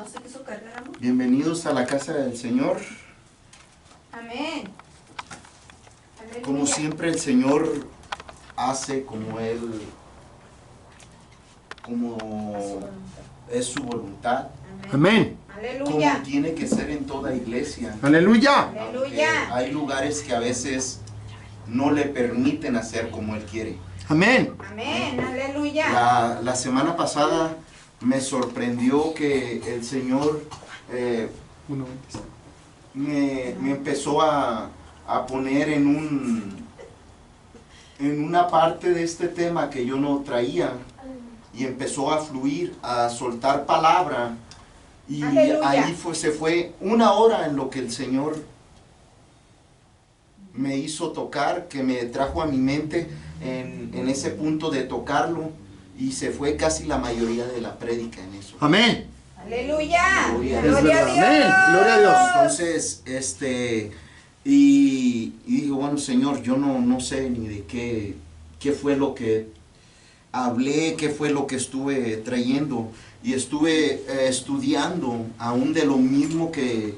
No se quiso cargar, amor. Bienvenidos a la casa del Señor. Amén. Aleluya. Como siempre el Señor hace como es su voluntad. Amén. Como Aleluya. tiene que ser en toda iglesia. Aleluya. Aunque Aleluya. hay lugares que a veces no le permiten hacer como Él quiere. Amén. Amén. Aleluya. La semana pasada me sorprendió que el Señor me empezó a poner en una parte de este tema que yo no traía, y empezó a fluir, a soltar palabra, y Aleluya. ahí se fue una hora en lo que el Señor me hizo tocar, que me trajo a mi mente en ese punto de tocarlo, y se fue casi la mayoría de la prédica en eso. Amén. Aleluya. Gloria a Gloria a Dios. Dios. Amén. Gloria a Dios. Entonces, y digo, bueno, Señor, yo no sé ni de qué fue lo que hablé, qué fue lo que estuve trayendo, y estuve estudiando aún de lo mismo que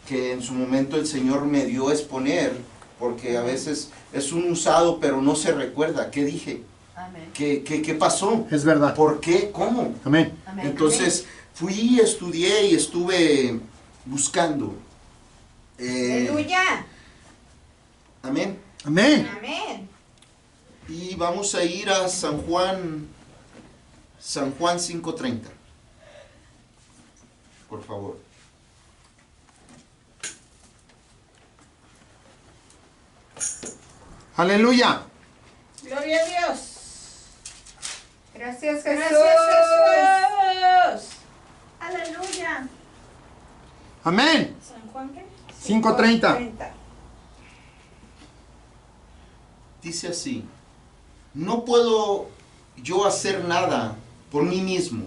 en su momento el Señor me dio a exponer, porque a veces es un usado, pero no se recuerda qué dije, Amén. qué pasó, Es verdad. por qué, cómo. Amén. Amén. Entonces fui, estudié y estuve buscando. Aleluya. Amén. Amén. Amén. Y vamos a ir a San Juan 5:30. Por favor. Aleluya. Gloria a Dios. Gracias, Jesús. Gracias, Aleluya. Amén. ¿San Juan qué? 5:30. Dice así: no puedo yo hacer nada por mí mismo.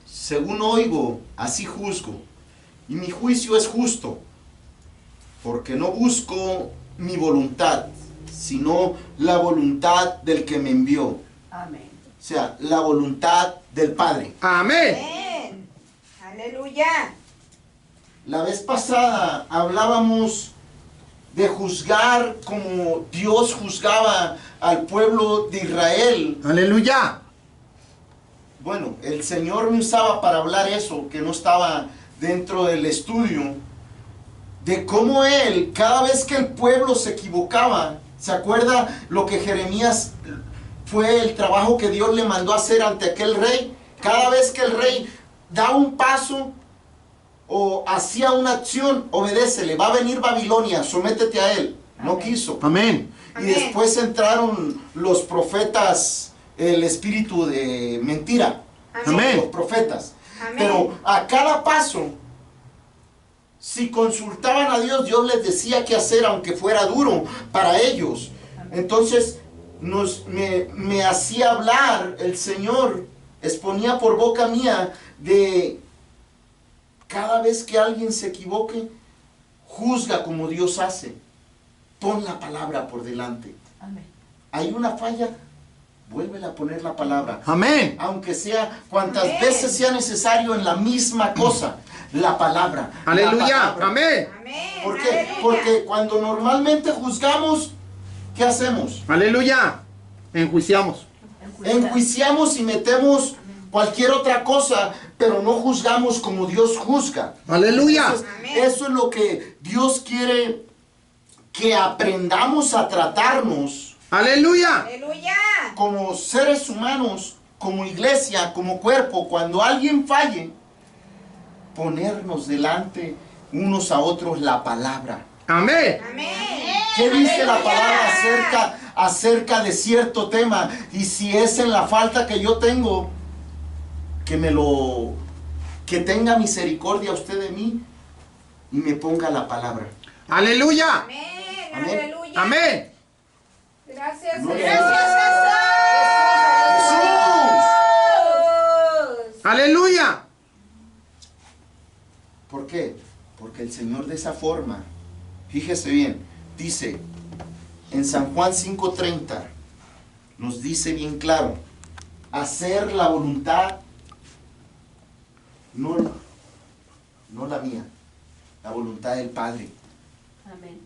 Según oigo, así juzgo. Y mi juicio es justo, porque no busco mi voluntad, sino la voluntad del que me envió. Amén. O sea, la voluntad del Padre. Amén. Amén. Aleluya. La vez pasada hablábamos de juzgar como Dios juzgaba al pueblo de Israel. Aleluya. Bueno, el Señor me usaba para hablar eso, que no estaba dentro del estudio, de cómo Él, cada vez que el pueblo se equivocaba, ¿se acuerda lo que Jeremías fue el trabajo que Dios le mandó a hacer ante aquel rey? Cada vez que el rey da un paso o hacía una acción, obedécele, va a venir Babilonia, sométete a él. No Amén. quiso. Amén. Y Amén. después entraron los profetas, el espíritu de mentira. Amén. Los profetas. Amén. Pero a cada paso, si consultaban a Dios, Dios les decía qué hacer, aunque fuera duro para ellos. Entonces me hacía hablar el Señor, exponía por boca mía de cada vez que alguien se equivoque, juzga como Dios hace. Pon la palabra por delante. Amén. Hay una falla, vuélvele a poner la palabra. Amén. Aunque sea cuantas Amén. veces sea necesario en la misma cosa, la palabra. la Aleluya. palabra. Amén. Amén. ¿Por qué? Aleluya. Porque cuando normalmente juzgamos, ¿qué hacemos? Aleluya. Enjuiciamos. Enjuiciamos y metemos cualquier otra cosa, pero no juzgamos como Dios juzga. Aleluya. Entonces, Amén. eso es lo que Dios quiere que aprendamos a tratarnos Aleluya. Aleluya. como seres humanos, como iglesia, como cuerpo. Cuando alguien falle, ponernos delante unos a otros la palabra. Amén. Amén. ¿Qué dice la Aleluya. palabra acerca de cierto tema? Y si es en la falta que yo tengo, que tenga misericordia usted de mí y me ponga la palabra. Aleluya. Amén. Amén. Aleluya. Amén. Gracias, Gloria Jesús. Jesús. Aleluya. ¿Por qué? Porque el Señor de esa forma, fíjese bien, dice en San Juan 5:30, nos dice bien claro, hacer la voluntad, no no la mía, la voluntad del Padre. Amén.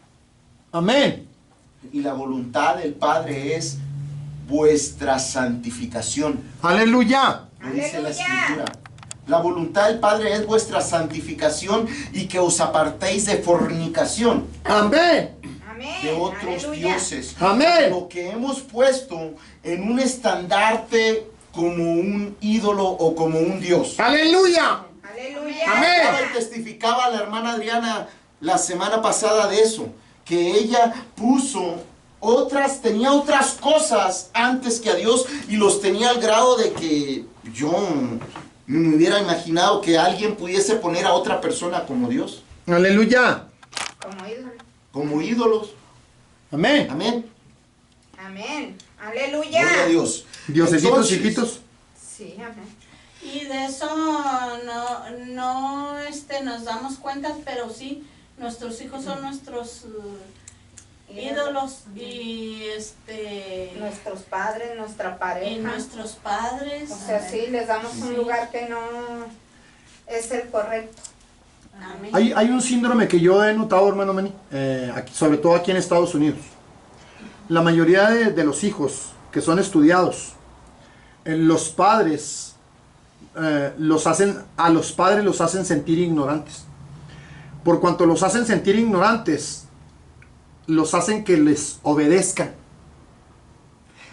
Amén. Y la voluntad del Padre es vuestra santificación. Aleluya. Lo dice la Aleluya. Escritura. La voluntad del Padre es vuestra santificación y que os apartéis de fornicación, Amén. Amén. de otros Aleluya. dioses. Amén. Lo que hemos puesto en un estandarte como un ídolo o como un dios. Aleluya. Aleluya. Amén. Hablaba y testificaba la hermana Adriana la semana pasada de eso, que ella tenía otras cosas antes que a Dios y los tenía al grado de que yo me hubiera imaginado que alguien pudiese poner a otra persona como Dios, Aleluya. Como ídolo. como ídolos. Amén. Amén. Amén. Aleluya. Gloria a Dios. Diosecitos Entonces, chiquitos. Sí, amén. Y de eso no nos damos cuenta, pero sí, nuestros hijos son nuestros ídolos y Nuestros padres, nuestra pareja. y nuestros padres. O sea, sí, les damos un Sí. lugar que no es el correcto. Amén. Hay un síndrome que yo he notado, hermano Manny, sobre todo aquí en Estados Unidos. La mayoría de los hijos que son estudiados, los padres a los padres los hacen sentir ignorantes. Por cuanto los hacen sentir ignorantes, los hacen que les obedezcan.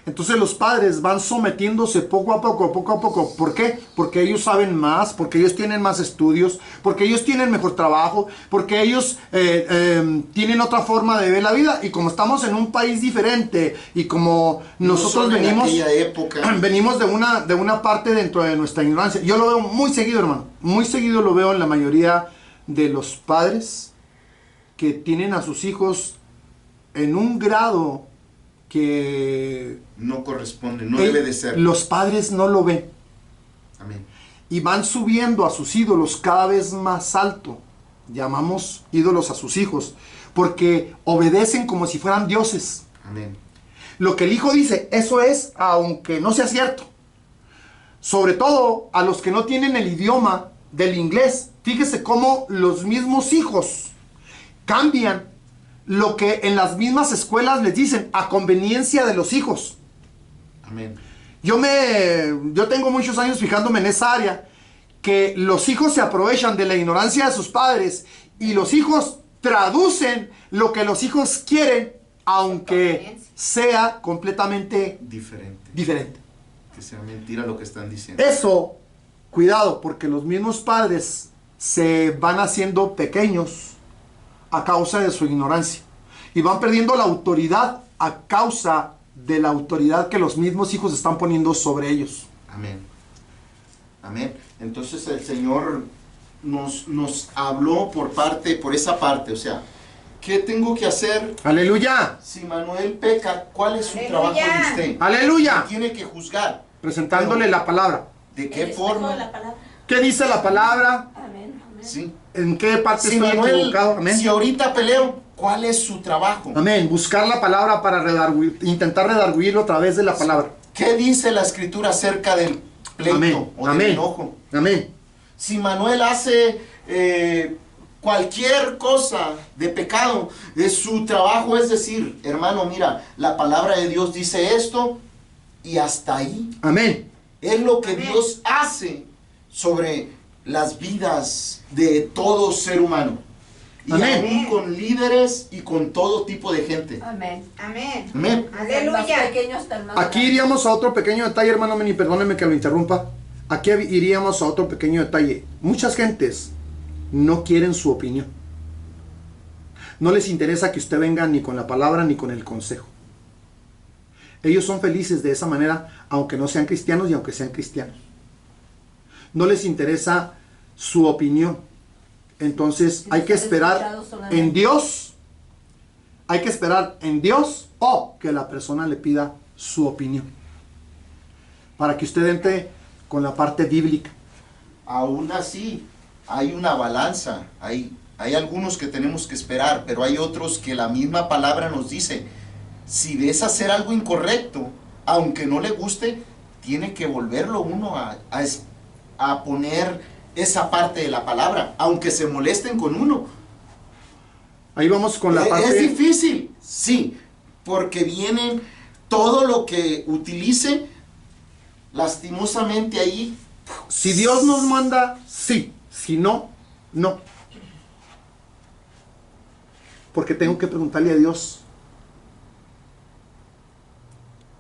Entonces los padres van sometiéndose poco a poco, poco a poco. ¿Por qué? Porque ellos saben más, porque ellos tienen más estudios, porque ellos tienen mejor trabajo, porque ellos tienen otra forma de ver la vida. Y como estamos en un país diferente y como nosotros No son en venimos, aquella época. venimos de una parte dentro de nuestra ignorancia. Yo lo veo muy seguido, hermano. Muy seguido lo veo en la mayoría de los padres que tienen a sus hijos en un grado que No corresponde, no debe de ser. los padres no lo ven Amén. y van subiendo a sus ídolos cada vez más alto. Llamamos ídolos a sus hijos porque obedecen como si fueran dioses. Amén. Lo que el hijo dice, eso es, aunque no sea cierto. Sobre todo a los que no tienen el idioma del inglés. Fíjese cómo los mismos hijos cambian lo que en las mismas escuelas les dicen a conveniencia de los hijos. Amén. Yo tengo muchos años fijándome en esa área, que los hijos se aprovechan de la ignorancia de sus padres y los hijos traducen lo que los hijos quieren, aunque sea completamente diferente. Que sea mentira lo que están diciendo. Eso, cuidado, porque los mismos padres se van haciendo pequeños a causa de su ignorancia y van perdiendo la autoridad a causa de la autoridad que los mismos hijos están poniendo sobre ellos. Amén. Amén. Entonces el Señor nos habló por esa parte. O sea, ¿qué tengo que hacer ¡Aleluya! si Manuel peca? ¿Cuál es su Aleluya. trabajo de usted? ¡Aleluya! Tiene que juzgar. Presentándole Pero, la palabra. ¿de El qué espejo de forma? la palabra. ¿Qué dice la palabra? Amén. Amén. Sí. ¿En qué parte Si estoy Manuel, equivocado? Amén. si ahorita peleo, ¿cuál es su trabajo? Amén. Buscar la palabra para intentar redarguirlo a través de la palabra. ¿Qué dice la Escritura acerca del pleito Amén. o del Amén. enojo? Amén. Si Manuel hace cualquier cosa de pecado, su trabajo es decir, hermano, mira, la palabra de Dios dice esto y hasta ahí. Amén. Es lo que Amén. Dios hace sobre las vidas de todo ser humano. Y Amén. aún con líderes y con todo tipo de gente. Amén. Amén. Amén. Desde el más Aleluya. pequeño hasta el más Aquí grande. iríamos a otro pequeño detalle, hermano Meni, perdóneme que lo interrumpa. Aquí iríamos a otro pequeño detalle. Muchas gentes no quieren su opinión. No les interesa que usted venga ni con la palabra ni con el consejo. Ellos son felices de esa manera, aunque no sean cristianos y aunque sean cristianos. No les interesa su opinión. Entonces hay que esperar en Dios. Hay que esperar en Dios o que la persona le pida su opinión. Para que usted entre con la parte bíblica. Aún así, hay una balanza. Hay algunos que tenemos que esperar, pero hay otros que la misma palabra nos dice, si ves hacer algo incorrecto, aunque no le guste, tiene que volverlo uno a poner esa parte de la palabra, aunque se molesten con uno. Ahí vamos con la parte... Es difícil, sí, porque vienen todo lo que utilice, lastimosamente ahí. Si Dios nos manda, sí. Si no, no. Porque tengo que preguntarle a Dios.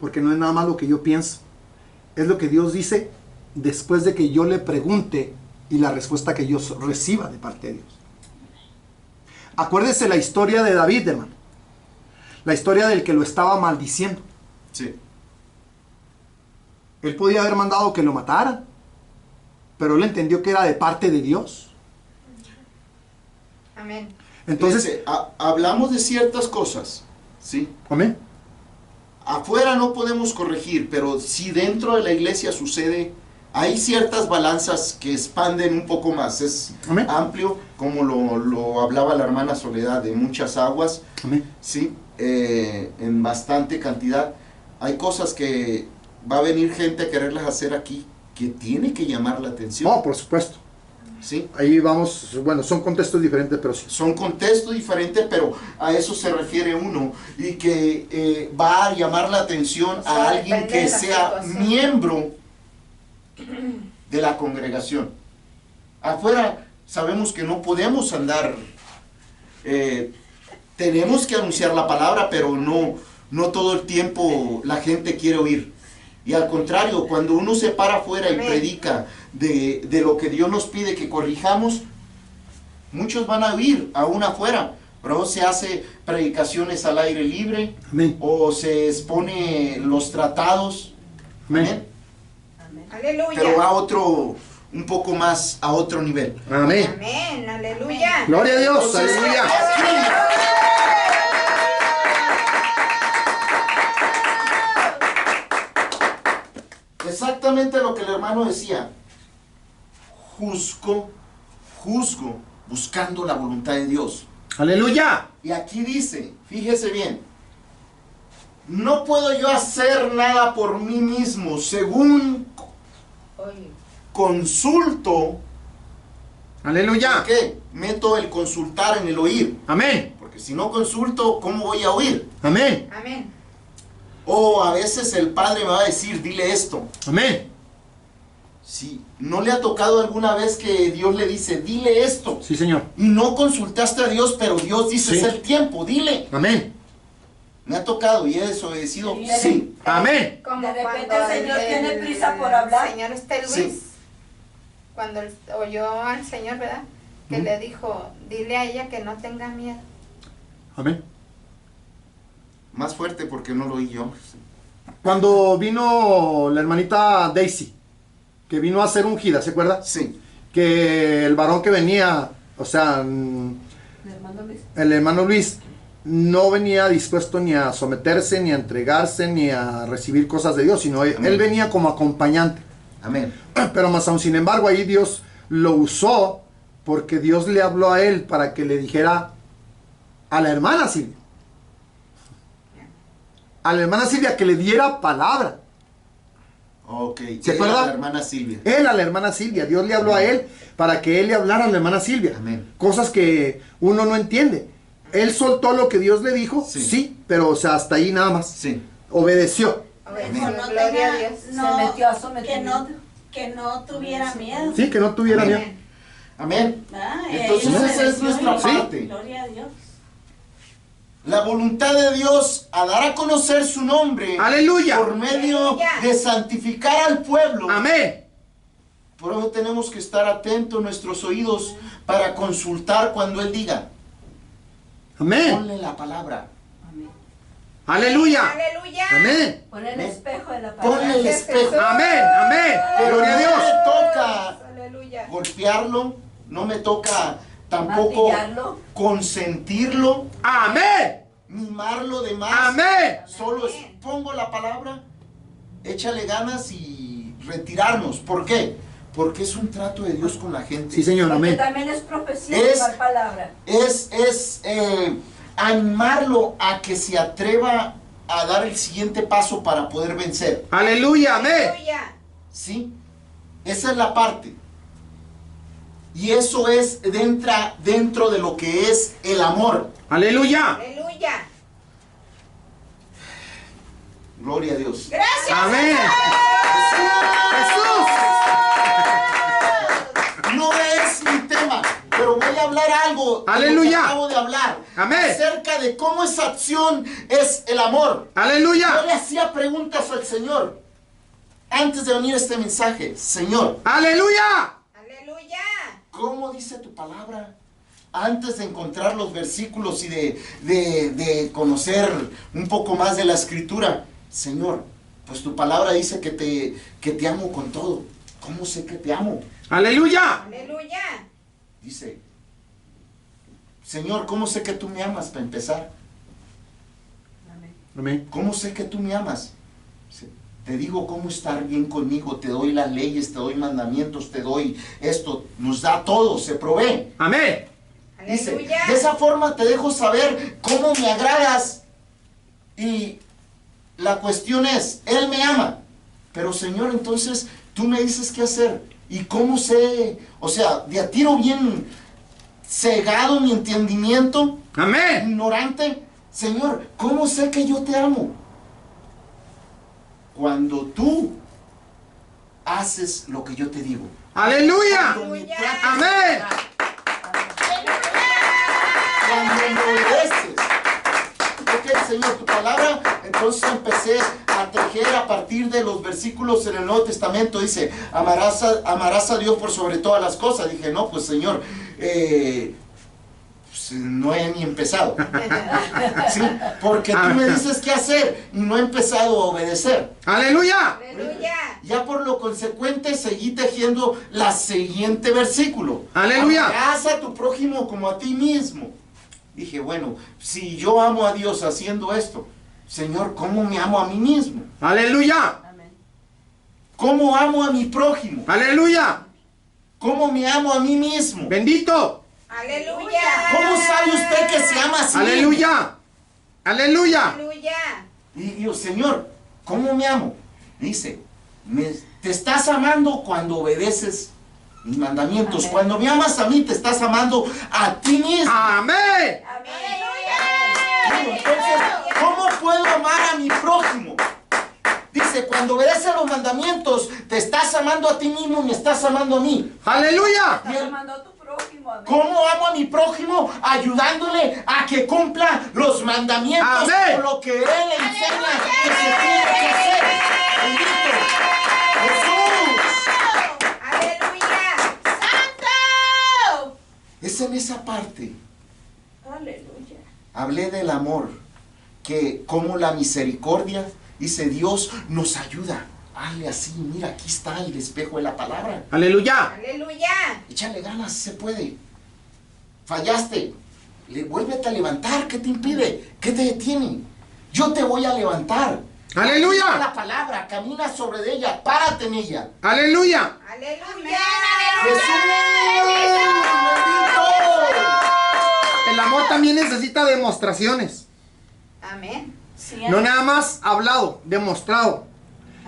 Porque no es nada más lo que yo pienso. Es lo que Dios dice después de que yo le pregunte y la respuesta que yo reciba de parte de Dios. Acuérdese la historia de David, hermano. La historia del que lo estaba maldiciendo. Sí. Él podía haber mandado que lo mataran, pero él entendió que era de parte de Dios. Amén. Entonces, Fíjese, hablamos de ciertas cosas, ¿sí? amén. Afuera no podemos corregir, pero si dentro de la iglesia sucede, hay ciertas balanzas que expanden un poco más. Es Amén. amplio, como lo hablaba la hermana Soledad, de muchas aguas, Amén. ¿sí? En bastante cantidad. Hay cosas que va a venir gente a quererlas hacer aquí, que tiene que llamar la atención, No, por supuesto. ¿sí? Ahí vamos, bueno, son contextos diferentes, pero sí. Son contextos diferentes, pero a eso se refiere uno, y que va a llamar la atención Eso a alguien depende que de la sea situación. miembro de la congregación. Afuera sabemos que no podemos andar, tenemos que anunciar la palabra, pero no todo el tiempo la gente quiere oír. Y al contrario, cuando uno se para afuera y Amén. predica de lo que Dios nos pide que corrijamos, muchos van a oír aún afuera, pero se hace predicaciones al aire libre, Amén. o se expone los tratados, Amén. Aleluya. pero va a otro, un poco más a otro nivel. Amén. Amén. Aleluya. Gloria a Dios. Entonces, Aleluya. exactamente lo que el hermano decía, juzgo, buscando la voluntad de Dios. Aleluya. Y aquí dice, fíjese bien, no puedo yo hacer nada por mí mismo, según Oye, consulto. Aleluya. ¿Qué? Meto el consultar en el oír, Amén. porque si no consulto, ¿cómo voy a oír? Amén. amén. O a veces el padre me va a decir, dile esto. Amén. Si no le ha tocado alguna vez que Dios le dice, dile esto, Sí, Señor. y no consultaste a Dios, pero Dios dice, Sí. es el tiempo, dile. Amén. Me ha tocado y he desobedecido, Sí. sí. Amén. Como De repente cuando el Señor tiene prisa por hablar. El Señor Luis, Sí. cuando oyó al Señor, ¿verdad? Que le dijo, dile a ella que no tenga miedo. Amén. Más fuerte porque no lo oí yo. Cuando vino la hermanita Daisy, que vino a ser ungida, ¿se acuerda? Sí, Que el varón que venía, o sea, el hermano Luis, no venía dispuesto ni a someterse, ni a entregarse, ni a recibir cosas de Dios, sino él venía como acompañante. amén. Pero más aún, sin embargo, ahí Dios lo usó porque Dios le habló a él para que le dijera a la hermana Silvia. A la hermana Silvia que le diera palabra. Ok, ¿Se era acuerda? la hermana Silvia. Él a la hermana Silvia. Dios le habló a él para que él le hablara a la hermana Silvia. Amén. Cosas que uno no entiende. Él soltó lo que Dios le dijo, Sí. sí, pero o sea, hasta ahí nada más. Sí, Obedeció. Obedeció, No gloria a tenga- Dios. no, Se metió a que sometimiento. que no tuviera miedo. Sí, que no tuviera miedo. Amén. amén. Ah, Entonces ella esa es obedeció nuestra y- parte. Gloria a Dios. La voluntad de Dios a dar a conocer su nombre Aleluya. por medio Aleluya. de santificar al pueblo. Amén. Por eso tenemos que estar atentos nuestros oídos para consultar cuando Él diga. Amén. Ponle la palabra. Amén. Aleluya. Aleluya. Amén. Por el espejo de la Ponle palabra. el espejo. Amén. Amén. Pero Gloria a no Dios. me toca Aleluya. golpearlo, no me toca tampoco Martillarlo. consentirlo, Amén. mimarlo de más. Amén. Solo pongo la palabra, échale ganas y retirarnos. ¿Por qué? Porque es un trato de Dios con la gente. Sí, Señor. Porque Amén. también es profecía Es- de la palabra. Es animarlo a que se atreva a dar el siguiente paso para poder vencer. Aleluya. Amén. Aleluya. ¿Sí? Esa es la parte. Y eso entra dentro de lo que es el amor. Aleluya. Aleluya. Gloria a Dios. Gracias. Amén. Jesús. No es mi tema, pero voy a hablar algo. Aleluya. De lo que acabo de hablar. Amén. Acerca de cómo esa acción es el amor. Yo Aleluya. le hacía preguntas al Señor antes de venir este mensaje. Señor, Aleluya. Aleluya. ¿cómo dice tu palabra? Antes de encontrar los versículos y de conocer un poco más de la escritura, Señor, pues tu palabra dice que te amo con todo. ¿Cómo sé que te amo? Aleluya. Aleluya. Dice, Señor, ¿cómo sé que tú me amas para empezar? Amén. ¿Cómo sé que tú me amas? Dice, te digo cómo estar bien conmigo, te doy las leyes, te doy mandamientos, te doy esto, nos da todo, se provee. Amén. Dice, Aleluya. de esa forma te dejo saber cómo me agradas. Y la cuestión es, Él me ama. Pero Señor, entonces tú me dices qué hacer. ¿Y cómo sé? O sea, de a tiro bien cegado mi entendimiento, Amén. ignorante. Señor, ¿cómo sé que yo te amo? Cuando tú haces lo que yo te digo. Aleluya. Cuando me Aleluya. tratas Amén. cuando me obedeces. Ok, Señor, tu palabra. Entonces empecé a tejer a partir de los versículos en el Nuevo Testamento. Dice, amarás a Dios por sobre todas las cosas. Dije, no, pues Señor, pues, no he ni empezado. ¿Sí? Porque tú me dices qué hacer y no he empezado a obedecer. Aleluya. Aleluya. Ya por lo consecuente seguí tejiendo la siguiente versículo. Aleluya. Amarás a tu prójimo como a ti mismo. Dije, bueno, si yo amo a Dios haciendo esto, Señor, ¿cómo me amo a mí mismo? Aleluya. ¿Cómo amo a mi prójimo? Aleluya. ¿Cómo me amo a mí mismo? Bendito. Aleluya. ¿Cómo sabe usted que se ama así? Aleluya. Aleluya. Aleluya. Y yo, Señor, ¿cómo me amo? Dice, te estás amando cuando obedeces mis mandamientos. Amén. Cuando me amas a mí, te estás amando a ti mismo. Amén. Digo, entonces, ¿cómo puedo amar a mi prójimo? Dice, cuando obedeces los mandamientos, te estás amando a ti mismo, me estás amando a mí. Aleluya. Y el- Mandó a tu prójimo, amén. ¿Cómo amo a mi prójimo? Ayudándole a que cumpla los mandamientos Amén. o lo que él le enseña que se tiene que hacer. Bendito Jesús. Aleluya. ¡Santo! Es en esa parte. Aleluya. Hablé del amor, que como la misericordia, dice Dios, nos ayuda. Hazle así, mira, aquí está el espejo de la palabra. Aleluya. Aleluya. Échale ganas, se puede. Fallaste, vuélvete a levantar. ¿Qué te impide? ¿Qué te detiene? Yo te voy a levantar. Dice Aleluya. la palabra, camina sobre ella, párate en ella. Aleluya. Aleluya. Jesús, bendito. El amor también necesita demostraciones. Amén. Sí, No nada más hablado, demostrado.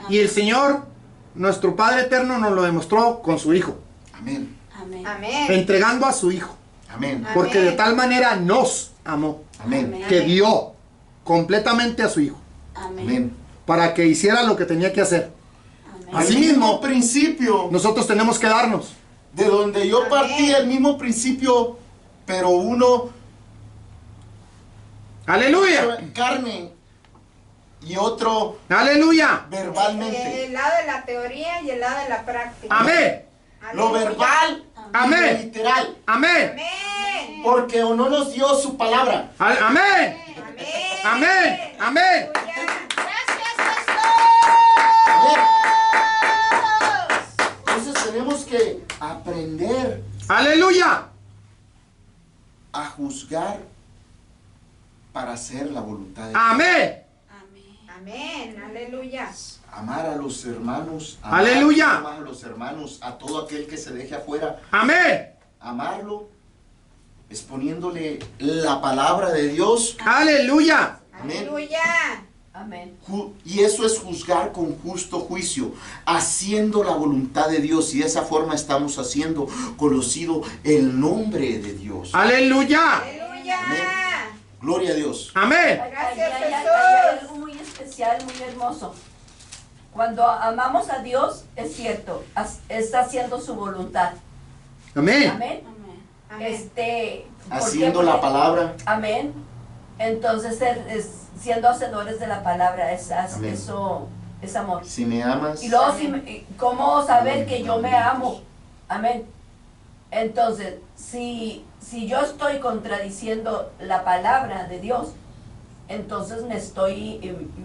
Y el Señor, nuestro Padre Eterno, nos lo demostró con su Hijo. Amén, Amén. Amén. Entregando a su Hijo. amén, Porque de Amén. tal manera nos amó. amén, Que dio completamente a su Hijo. Amén. amén. Para que hiciera lo que tenía que hacer. Amén. Así El mismo, mismo principio nosotros tenemos que darnos. de donde yo Amén. partí, el mismo principio, pero uno Aleluya. carne y otro Aleluya. verbalmente. El lado de la teoría y el lado de la práctica. Amén. Lo Aleluya. verbal y lo Amén. literal. Amén. Amén. Porque no nos dio su palabra. Amén. Amén. Amén. Amén. Aleluya. Gracias, Amén. Jesús. Entonces tenemos que aprender Aleluya. a juzgar para hacer la voluntad de Dios. Amén. Amén. Amén. Aleluya. Amar a los hermanos. Aleluya. Amar a los hermanos, a todo aquel que se deje afuera. Amén. Amarlo exponiéndole la palabra de Dios. Aleluya. Amén. Aleluya. Amén. Y eso es juzgar con justo juicio, haciendo la voluntad de Dios. Y de esa forma estamos haciendo conocido el nombre de Dios. Aleluya. Aleluya. Amén. Gloria a Dios. Amén. Gracias, Ahí hay Jesús. algo muy especial, muy hermoso. Cuando amamos a Dios, es cierto, está haciendo su voluntad. Amén. Amén. Amén. ¿por Haciendo qué? la Porque- palabra. Amén. Entonces, siendo hacedores de la palabra, Amén. eso es amor. Si me amas, Y luego, ¿cómo saber que yo me amo? Amén. Entonces, si yo estoy contradiciendo la palabra de Dios, entonces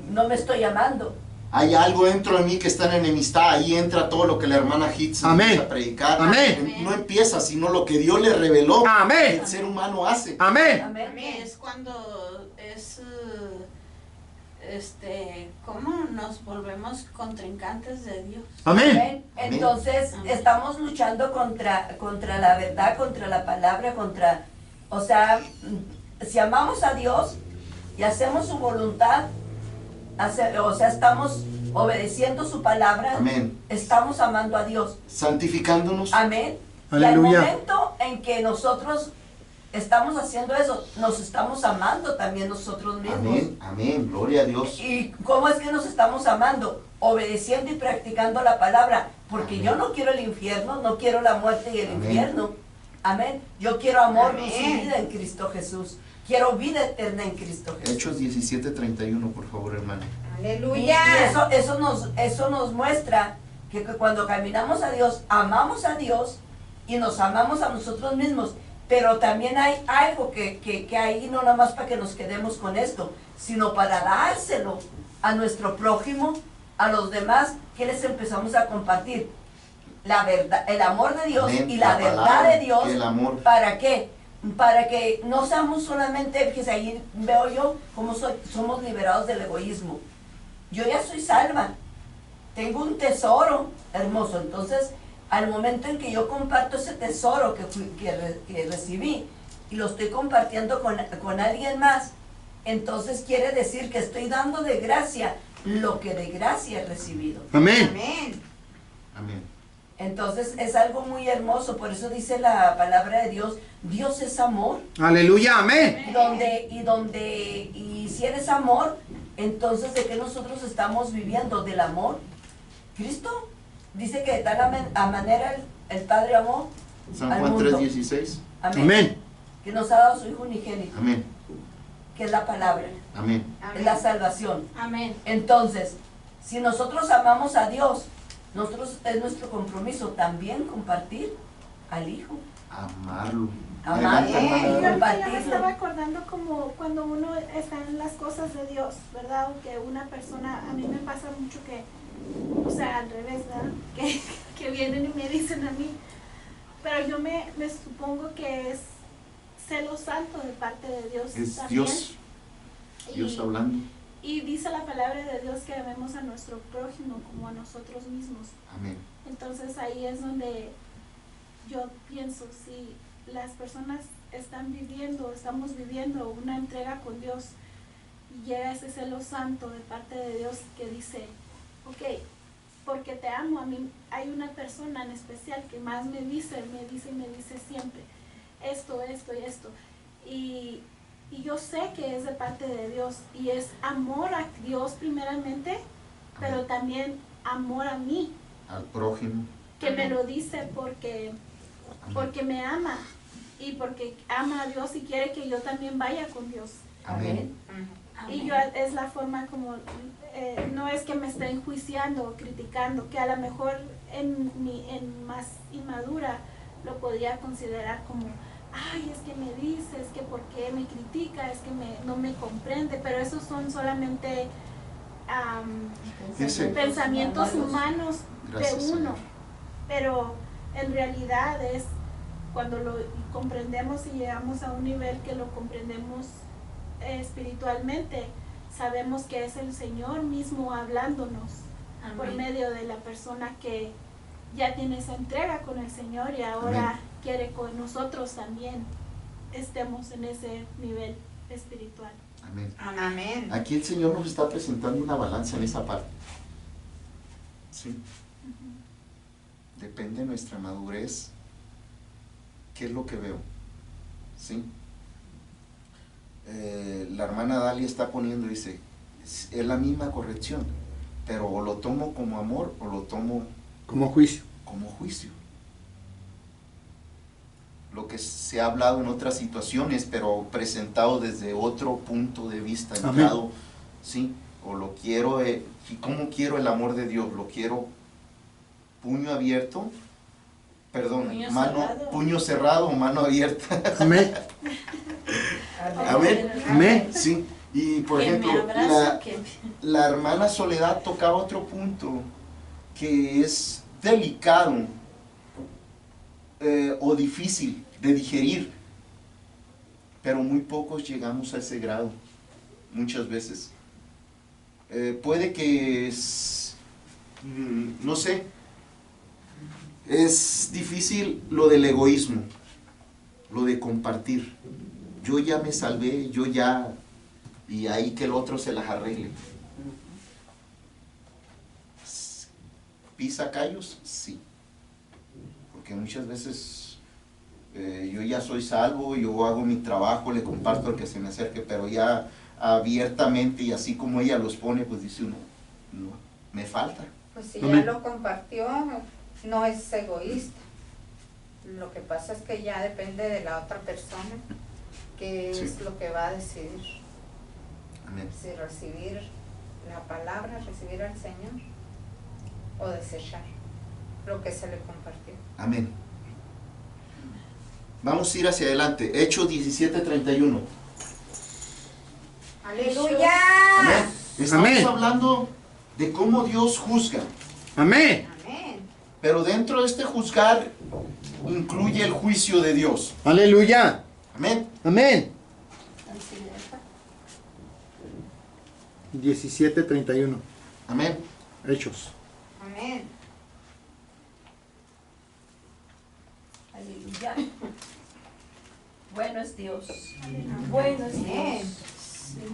no me estoy amando. hay algo dentro de mí que está en enemistad. Ahí entra todo lo que la hermana Hitz Amén. empieza a predicar. Amén. No empieza, sino lo que Dios le reveló. Amén. El ser humano hace. Amén. Amén. Amén. Es cuando cómo nos volvemos contrincantes de Dios. Amén. Amén. Amén. Entonces, Amén. estamos luchando contra la verdad, contra la palabra, o sea, si amamos a Dios y hacemos su voluntad, o sea, estamos obedeciendo su palabra, Amén. estamos amando a Dios. Santificándonos. Amén. Y al Aleluya. momento en que nosotros estamos haciendo eso, nos estamos amando también nosotros mismos. Amén. Amén. Gloria a Dios. ¿Y cómo es que nos estamos amando? Obedeciendo y practicando la palabra. Porque Amén. yo no quiero el infierno, no quiero la muerte y el Amén. infierno. Amén. Yo quiero amor, Amén. luz y vida en Cristo Jesús. Quiero vida eterna en Cristo Jesús. Hechos 17:31, por favor, hermano. Y Aleluya. eso nos muestra que cuando caminamos a Dios, amamos a Dios y nos amamos a nosotros mismos. Pero también hay algo que ahí no nada más para que nos quedemos con esto, sino para dárselo a nuestro prójimo, a los demás, que les empezamos a compartir la verdad, el amor de Dios Amén. y la verdad palabra, de Dios. el amor. ¿Para qué? Para que no seamos solamente, fíjese, ahí veo yo cómo somos liberados del egoísmo. Yo ya soy salva, tengo un tesoro hermoso, entonces al momento en que yo comparto ese tesoro que recibí y lo estoy compartiendo con alguien más, entonces quiere decir que estoy dando de gracia lo que de gracia he recibido. Amén. Amén. Amén. Entonces es algo muy hermoso, por eso dice la palabra de Dios, Dios es amor. Aleluya. Amén. Y si eres amor, entonces ¿de qué nosotros estamos viviendo? ¿Del amor? Cristo dice que de tal manera el Padre amó San al Juan mundo. 3:16. Amén. Amén. Que nos ha dado su Hijo unigénito, Amén. que es la palabra, Amén. es la salvación. Amén. Entonces, si nosotros amamos a Dios, es nuestro compromiso también compartir al Hijo. Amarlo. Amar. Adelante, Y hermana. ahorita yo me Compartirlo. estaba acordando como cuando uno está en las cosas de Dios, ¿verdad? O que una persona, a mí me pasa mucho que, o sea, al revés, ¿verdad? Que vienen y me dicen a mí, pero yo me supongo que es celo santo de parte de Dios Es también. Dios Y- hablando. Y dice la palabra de Dios que amemos a nuestro prójimo como a nosotros mismos. Amén. Entonces ahí es donde yo pienso, si las personas estamos viviendo una entrega con Dios y llega ese celo santo de parte de Dios que dice, ok, porque te amo, a mí hay una persona en especial que más me dice siempre esto y esto. Y yo sé que es de parte de Dios y es amor a Dios primeramente, pero también amor a mí, Al prójimo. que me lo dice porque me ama y porque ama a Dios y quiere que yo también vaya con Dios. Amén. Y yo es la forma como, no es que me esté enjuiciando o criticando, que a lo mejor en más inmadura lo podría considerar como, ay, es que me dice, es que por qué me critica, es que no me comprende, pero esos son solamente Ese- pensamientos humanos Gracias, de uno, Señor. pero en realidad es cuando lo comprendemos y llegamos a un nivel que lo comprendemos espiritualmente, sabemos que es el Señor mismo hablándonos por Amén. medio de la persona que ya tiene esa entrega con el Señor y ahora Amén. quiere con nosotros también estemos en ese nivel espiritual. Amén. Amén. Aquí el Señor nos está presentando una balanza en esa parte. Sí. Depende de nuestra madurez. ¿Qué es lo que veo? Sí. La hermana Dalia está poniendo, dice, es la misma corrección, pero o lo tomo como amor o lo tomo Como juicio. como juicio. Lo que se ha hablado en otras situaciones, pero presentado desde otro punto de vista, Amén. entrado, ¿sí? O lo quiero, ¿cómo quiero el amor de Dios? ¿Lo quiero puño abierto? Perdón, puño cerrado o mano abierta. Amén. Amén. Amén. Sí, y por Que me ejemplo, abraza, que la hermana Soledad tocaba otro punto que es delicado o difícil de digerir, pero muy pocos llegamos a ese grado, muchas veces. Puede que no sé, es difícil lo del egoísmo, lo de compartir. Yo ya me salvé, yo ya, y ahí que el otro se las arregle. ¿Pisa callos? Sí. Porque muchas veces yo ya soy salvo, yo hago mi trabajo, le comparto al que se me acerque, pero ya abiertamente y así como ella los pone, pues dice uno, no, me falta. Pues si Amén. ya lo compartió, no es egoísta. Lo que pasa es que ya depende de la otra persona, que Sí. es lo que va a decidir. Amén. Si recibir la palabra, recibir al Señor, o desechar lo que se le compartió. Amén. Vamos a ir hacia adelante. Hechos 17:31. ¡Aleluya! Amén. Estamos Amén. hablando de cómo Dios juzga. Amén. Amén. Pero dentro de este juzgar incluye el juicio de Dios. Aleluya. Amén. Amén. así deja. 17:31. Amén. Hechos. Amén. Aleluya. Bueno es Dios. Bueno es Amén. Dios.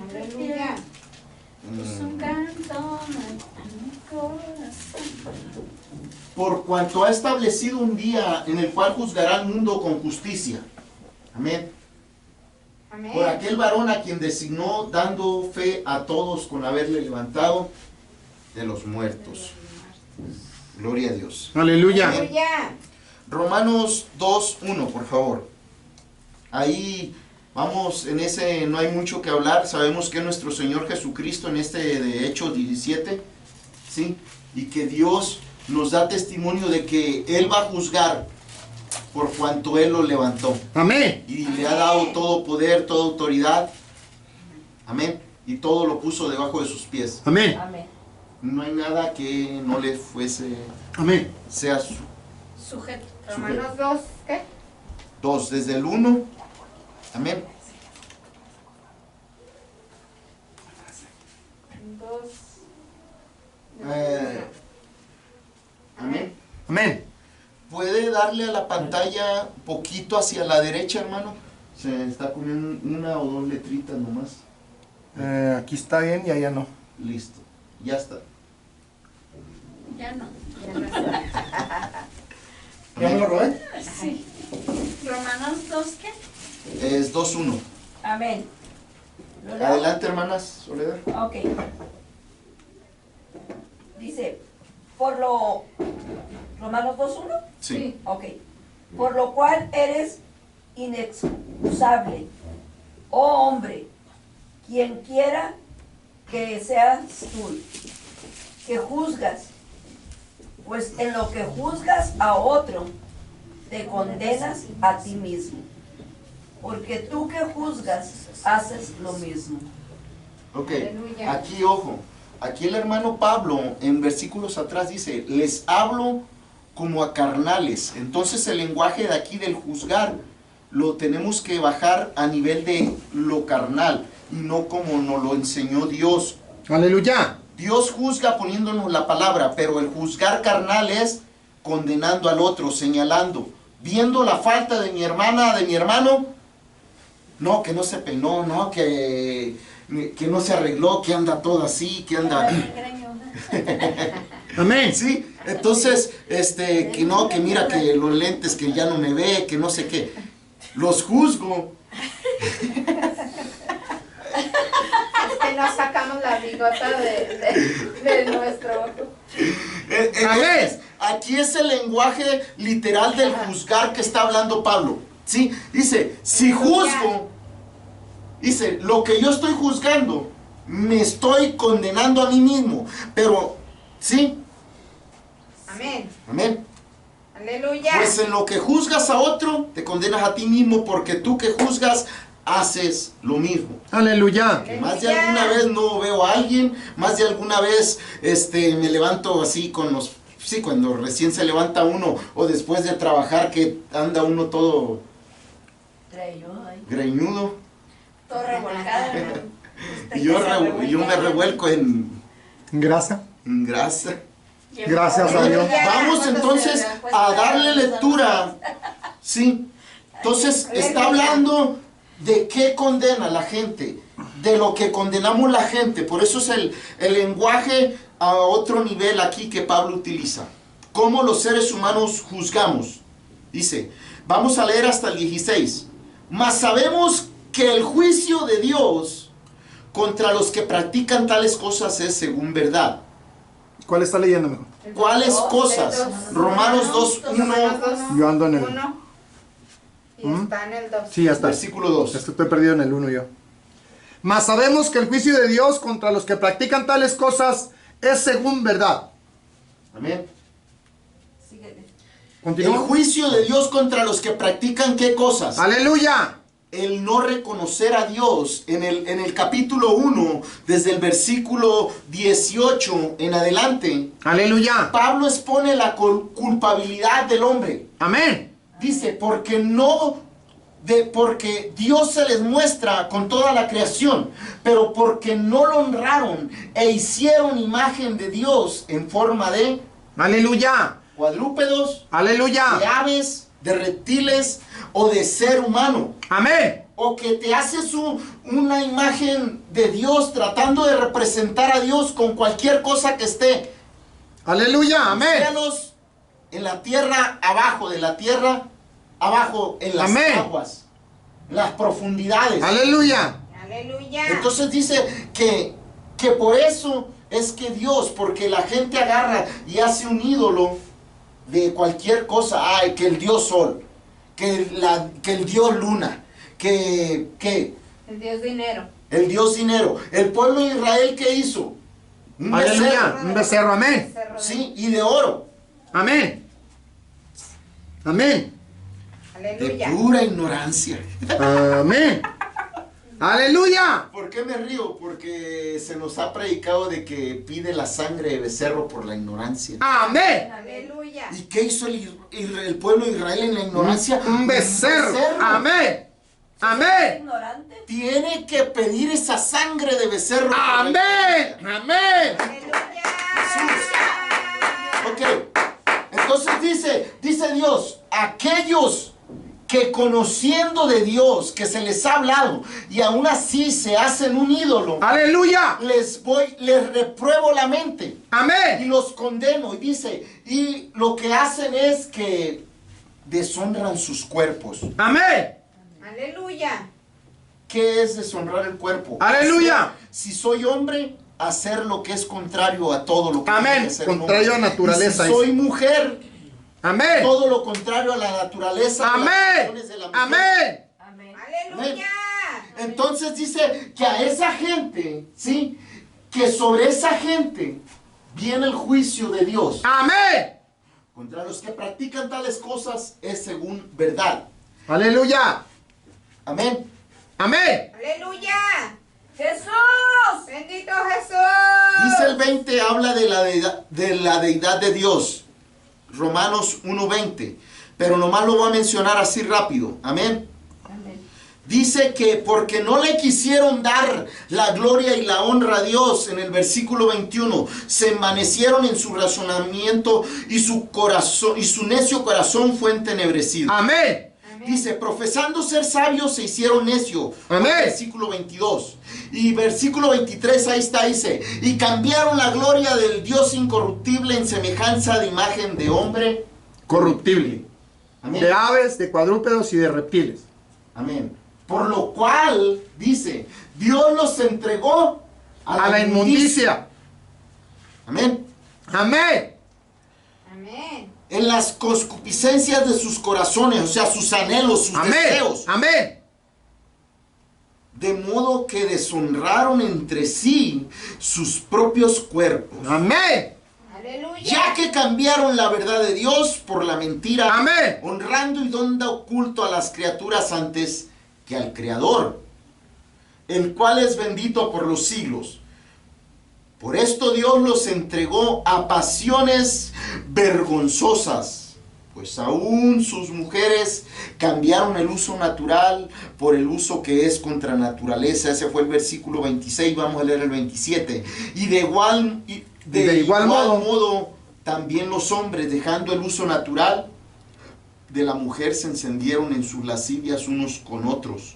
Aleluya. Es un canto a mi corazón. Por cuanto ha establecido un día en el cual juzgará al mundo con justicia. Amén. Amén. Por aquel varón a quien designó, dando fe a todos con haberle levantado de los muertos. Gloria a Dios. Aleluya. Aleluya. Romanos 2:1, por favor. Ahí vamos, en ese no hay mucho que hablar. Sabemos que nuestro Señor Jesucristo en este de Hechos 17, ¿sí? Y que Dios nos da testimonio de que Él va a juzgar por cuanto Él lo levantó. Amén. Y le ha dado todo poder, toda autoridad. Amén. Y todo lo puso debajo de sus pies. Amén. Amén. No hay nada que no le fuese, Amén. sea Sujeto. Romanos 2, ¿qué? 2, desde el 1. Amén. 2. Amén. Amén. ¿Puede darle a la pantalla poquito hacia la derecha, hermano? Se está poniendo una o dos letritas nomás. Aquí está bien y allá no. Listo. Ya está. Ya no. ¿Ya me lo robé? Sí. Romanos 2, ¿qué? Es 2:1. Amén. ¿Lo leo? Adelante, hermanas Soledad. Ok. Dice, Romanos 2:1. Sí. Ok. Por lo cual eres inexcusable, oh hombre, quien quiera que seas tú, que juzgas, pues en lo que juzgas a otro, te condenas a ti mismo, porque tú que juzgas, haces lo mismo. Ok. Aleluya. Aquí, ojo. Aquí el hermano Pablo, en versículos atrás, dice, les hablo como a carnales. Entonces el lenguaje de aquí del juzgar lo tenemos que bajar a nivel de lo carnal y no como nos lo enseñó Dios. Aleluya. Dios juzga poniéndonos la palabra, pero el juzgar carnal es condenando al otro, señalando, viendo la falta de mi hermana, de mi hermano. No, que no se peinó, no, que que no se arregló, que anda todo así, que anda... Amén. Sí, entonces, que no, que mira que los lentes, que ya no me ve, que no sé qué. Los juzgo. Es que no sacamos la bigota de nuestro... Entonces, aquí es el lenguaje literal del juzgar que está hablando Pablo. ¿Sí? Dice, si juzgo, dice, lo que yo estoy juzgando, me estoy condenando a mí mismo. Pero, ¿sí? Amén. Amén. Aleluya. Pues en lo que juzgas a otro, te condenas a ti mismo, porque tú que juzgas, haces lo mismo. Aleluya. Más de alguna vez no veo a alguien, más de alguna vez me levanto así con los... Sí, cuando recién se levanta uno, o después de trabajar que anda uno todo greñudo. Todo revolcado. Y yo me revuelco en Grasa. grasa. Gracias a Dios. Vamos entonces a darle lectura. Sí. Entonces está hablando de qué condena la gente, de lo que condenamos la gente. Por eso es el lenguaje a otro nivel aquí que Pablo utiliza. Cómo los seres humanos juzgamos. Dice, vamos a leer hasta el 16. Mas sabemos que el juicio de Dios contra los que practican tales cosas es según verdad. ¿Cuál está leyendo mejor? ¿Cuáles cosas? Romanos 2:1, Yo ando en el... 1. Y está en el 2. Sí, ya está. versículo 2. Estoy perdido en el 1 yo. Mas sabemos que el juicio de Dios contra los que practican tales cosas es según verdad. Amén. Síguele. El Continúa. juicio de Dios contra los que practican ¿qué cosas? Aleluya. El no reconocer a Dios. En el capítulo 1, desde el versículo 18 en adelante, Aleluya. Pablo expone la culpabilidad del hombre. Amén. Dice, porque Dios se les muestra con toda la creación, pero porque no lo honraron e hicieron imagen de Dios en forma de Aleluya. cuadrúpedos, de Aleluya. aves, de reptiles o de ser humano. Amén. O que te haces una imagen de Dios tratando de representar a Dios con cualquier cosa que esté. Aleluya. Amén. Cielos, en la tierra, abajo de la tierra, abajo en las Amén. aguas, en las profundidades. Aleluya. Aleluya. Entonces dice que por eso es que Dios, porque la gente agarra y hace un ídolo de cualquier cosa. Ay, que el Dios Sol, que el Dios Luna, que El Dios dinero. el Dios dinero. El pueblo de Israel, ¿qué hizo? Un Aleluya. becerro, Un becerro. Amén. sí, y de oro. Amén. Amén. De Aleluya. pura ignorancia. Amén. Aleluya. ¿Por qué me río? Porque se nos ha predicado de que pide la sangre de becerro por la ignorancia. Amén. Aleluya. ¿Y qué hizo el pueblo de Israel en la ignorancia? Un becerro. Amén. Amén. Ignorante. Tiene que pedir esa sangre de becerro. por la Amén. Amén. Aleluya. Ok. Entonces dice Dios, aquellos que conociendo de Dios, que se les ha hablado, y aún así se hacen un ídolo, Aleluya. les repruebo la mente y Amén. los condeno. Y dice, y lo que hacen es que deshonran sus cuerpos. Amén. Aleluya. ¿Qué es deshonrar el cuerpo? Aleluya. Si soy hombre, hacer lo que es contrario a todo lo que Amén. tiene que ser un Contrario hombre. a naturaleza, Y si soy mujer, Amén. todo lo contrario a la naturaleza. de las Amén. acciones de la mujer. Amén. Amén. Aleluya. Entonces dice que a esa gente, ¿sí? Que sobre esa gente viene el juicio de Dios. Amén. Contra los que practican tales cosas es según verdad. Aleluya. Amén. Amén. Aleluya. Jesús. Bendito Jesús. Dice el 20, habla de la deidad de Dios. Romanos 1:20. Pero nomás lo voy a mencionar así rápido. Amén. Amén. Dice que porque no le quisieron dar la gloria y la honra a Dios, en el versículo 21, se envanecieron en su razonamiento y su necio corazón fue entenebrecido. Amén. Dice, profesando ser sabios se hicieron necios. Amén. Versículo 22. Y versículo 23 ahí está, dice, y cambiaron la gloria del Dios incorruptible en semejanza de imagen de hombre Corruptible. Amén. De aves, de cuadrúpedos y de reptiles. Amén. Por lo cual, dice, Dios los entregó A la inmundicia. Amén. Amén. Amén. En las concupiscencias de sus corazones, o sea, sus anhelos, sus Amén. deseos. Amén. De modo que deshonraron entre sí sus propios cuerpos. Amén. Aleluya. Ya que cambiaron la verdad de Dios por la mentira, Amén. honrando y dando oculto a las criaturas antes que al Creador, el cual es bendito por los siglos. Por esto Dios los entregó a pasiones vergonzosas, pues aún sus mujeres cambiaron el uso natural por el uso que es contra naturaleza. Ese fue el versículo 26, vamos a leer el 27. Y de igual modo, también los hombres, dejando el uso natural de la mujer, se encendieron en sus lascivias unos con otros,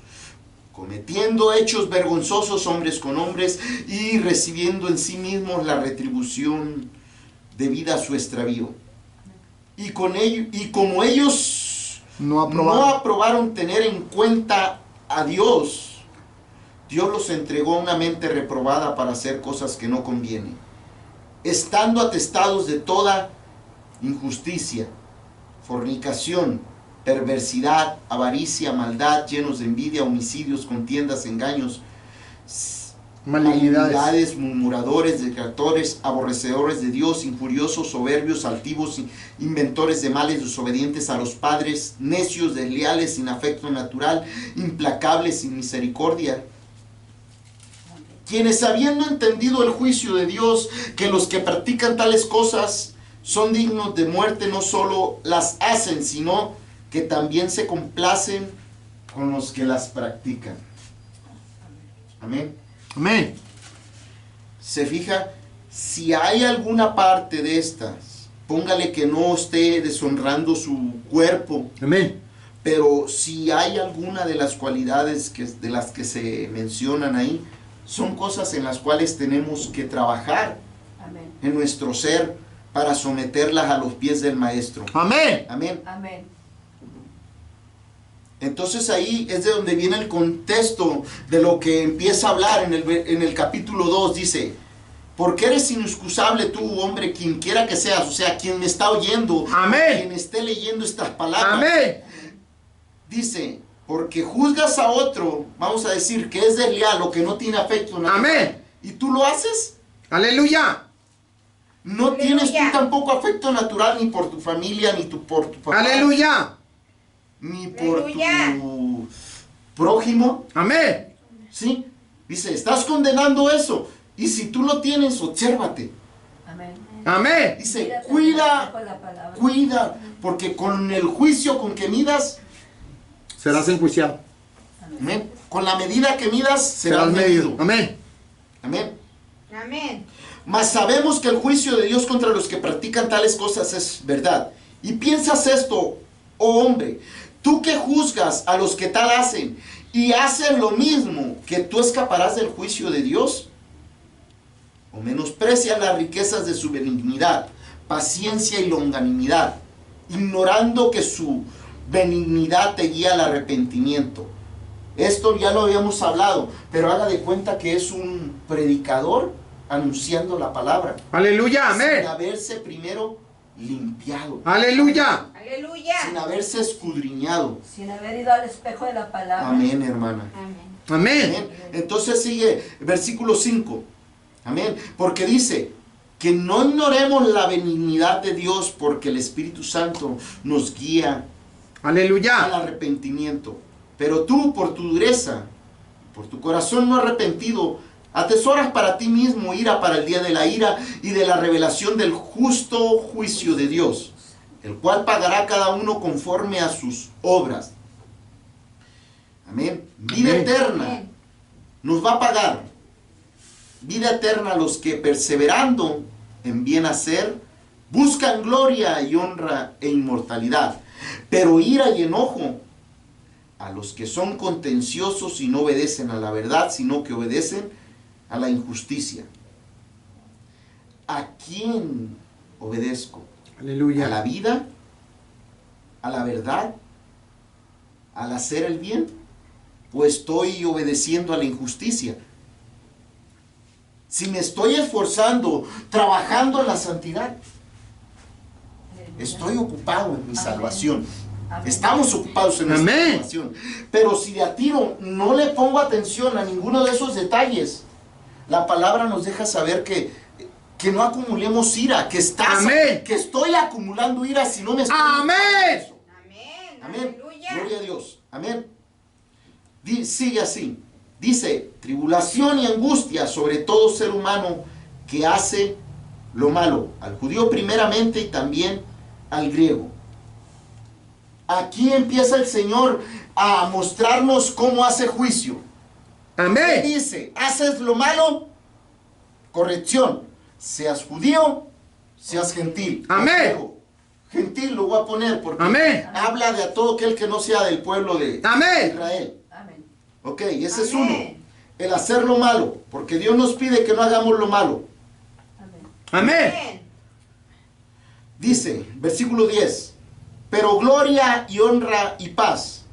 cometiendo hechos vergonzosos hombres con hombres y recibiendo en sí mismos la retribución debida a su extravío. Y como ellos No no aprobaron tener en cuenta a Dios, Dios los entregó a una mente reprobada para hacer cosas que no convienen, estando atestados de toda injusticia, fornicación, perversidad, avaricia, maldad, llenos de envidia, homicidios, contiendas, engaños, malignidades, murmuradores, detractores, aborrecedores de Dios, injuriosos, soberbios, altivos, inventores de males, desobedientes a los padres, necios, desleales, sin afecto natural, implacables, sin misericordia, quienes habiendo entendido el juicio de Dios, que los que practican tales cosas son dignos de muerte, no solo las hacen, sino que también se complacen con los que las practican. Amén. Amén. Se fija, si hay alguna parte de estas, póngale que no esté deshonrando su cuerpo, Amén. pero si hay alguna de las cualidades de las que se mencionan ahí, son cosas en las cuales tenemos que trabajar Amén. en nuestro ser para someterlas a los pies del Maestro. Amén. Amén. Amén. Entonces ahí es de donde viene el contexto de lo que empieza a hablar en el capítulo 2. Dice, porque eres inexcusable tú, hombre, quien quiera que seas, o sea, quien me está oyendo, Amén. quien esté leyendo estas palabras. Amén. Dice, porque juzgas a otro, vamos a decir, que es desleal o que no tiene afecto natural, Amén. y tú lo haces. Aleluya. No Aleluya. tienes tú tampoco afecto natural ni por tu familia, ni por tu papá, Aleluya. ni por Aleluya. tu prójimo. Amén. ¿Sí? Dice, estás condenando eso. Y si tú lo tienes, obsérvate. Amén. Amén. Dice, Mírate cuida, con la palabra. cuida, porque con el juicio con que midas, Serás enjuiciado. amén, con la medida que midas, serás Serás medido. medido. Amén. Amén. Amén. Mas sabemos que el juicio de Dios contra los que practican tales cosas es verdad. Y piensas esto, oh hombre, tú que juzgas a los que tal hacen y hacen lo mismo, que tú escaparás del juicio de Dios, o menosprecias las riquezas de su benignidad, paciencia y longanimidad, ignorando que su benignidad te guía al arrepentimiento. Esto ya lo habíamos hablado, pero haga de cuenta que es un predicador anunciando la palabra, Aleluya. sin Amén. haberse primero limpiado, Aleluya. Aleluya. sin haberse escudriñado. Sin haber ido al espejo de la palabra. Amén, hermana. Amén. Amén. Amén. Entonces sigue versículo 5. Amén. Porque dice que no ignoremos la benignidad de Dios, porque el Espíritu Santo nos guía al Aleluya. arrepentimiento. Pero tú, por tu dureza, por tu corazón no arrepentido, atesoras para ti mismo ira para el día de la ira y de la revelación del justo juicio de Dios, el cual pagará a cada uno conforme a sus obras. Amén. Vida Amén. eterna Amén. nos va a pagar. Vida eterna a los que perseverando en bien hacer buscan gloria y honra e inmortalidad. Pero ira y enojo a los que son contenciosos y no obedecen a la verdad, sino que obedecen a la injusticia. ¿A quién obedezco? Aleluya. ¿A la vida? ¿A la verdad? ¿Al hacer el bien? ¿O estoy obedeciendo a la injusticia? Si me estoy esforzando, trabajando en la santidad, estoy ocupado en mi salvación. Amén. Estamos ocupados en nuestra Amén. salvación. Pero si de a tiro no le pongo atención a ninguno de esos detalles, la palabra nos deja saber que no acumulemos ira, que Amén. que estoy acumulando ira si no me estoy... Amén. Amén. Amén. Aleluya. Gloria a Dios. Amén. Sigue así. Dice, tribulación y angustia sobre todo ser humano que hace lo malo. Al judío primeramente y también al griego. Aquí empieza el Señor a mostrarnos cómo hace juicio. ¿Qué Amén. dice? ¿Haces lo malo? Corrección. Seas judío, seas gentil. Amén. Griego. Gentil lo voy a poner porque Amén. habla de a todo aquel que no sea del pueblo de Amén. Israel. Amén. Ok, ese es Amén. uno. El hacer lo malo, porque Dios nos pide que no hagamos lo malo. Amén. Amén. Amén. Dice, versículo 10, pero gloria y honra y paz.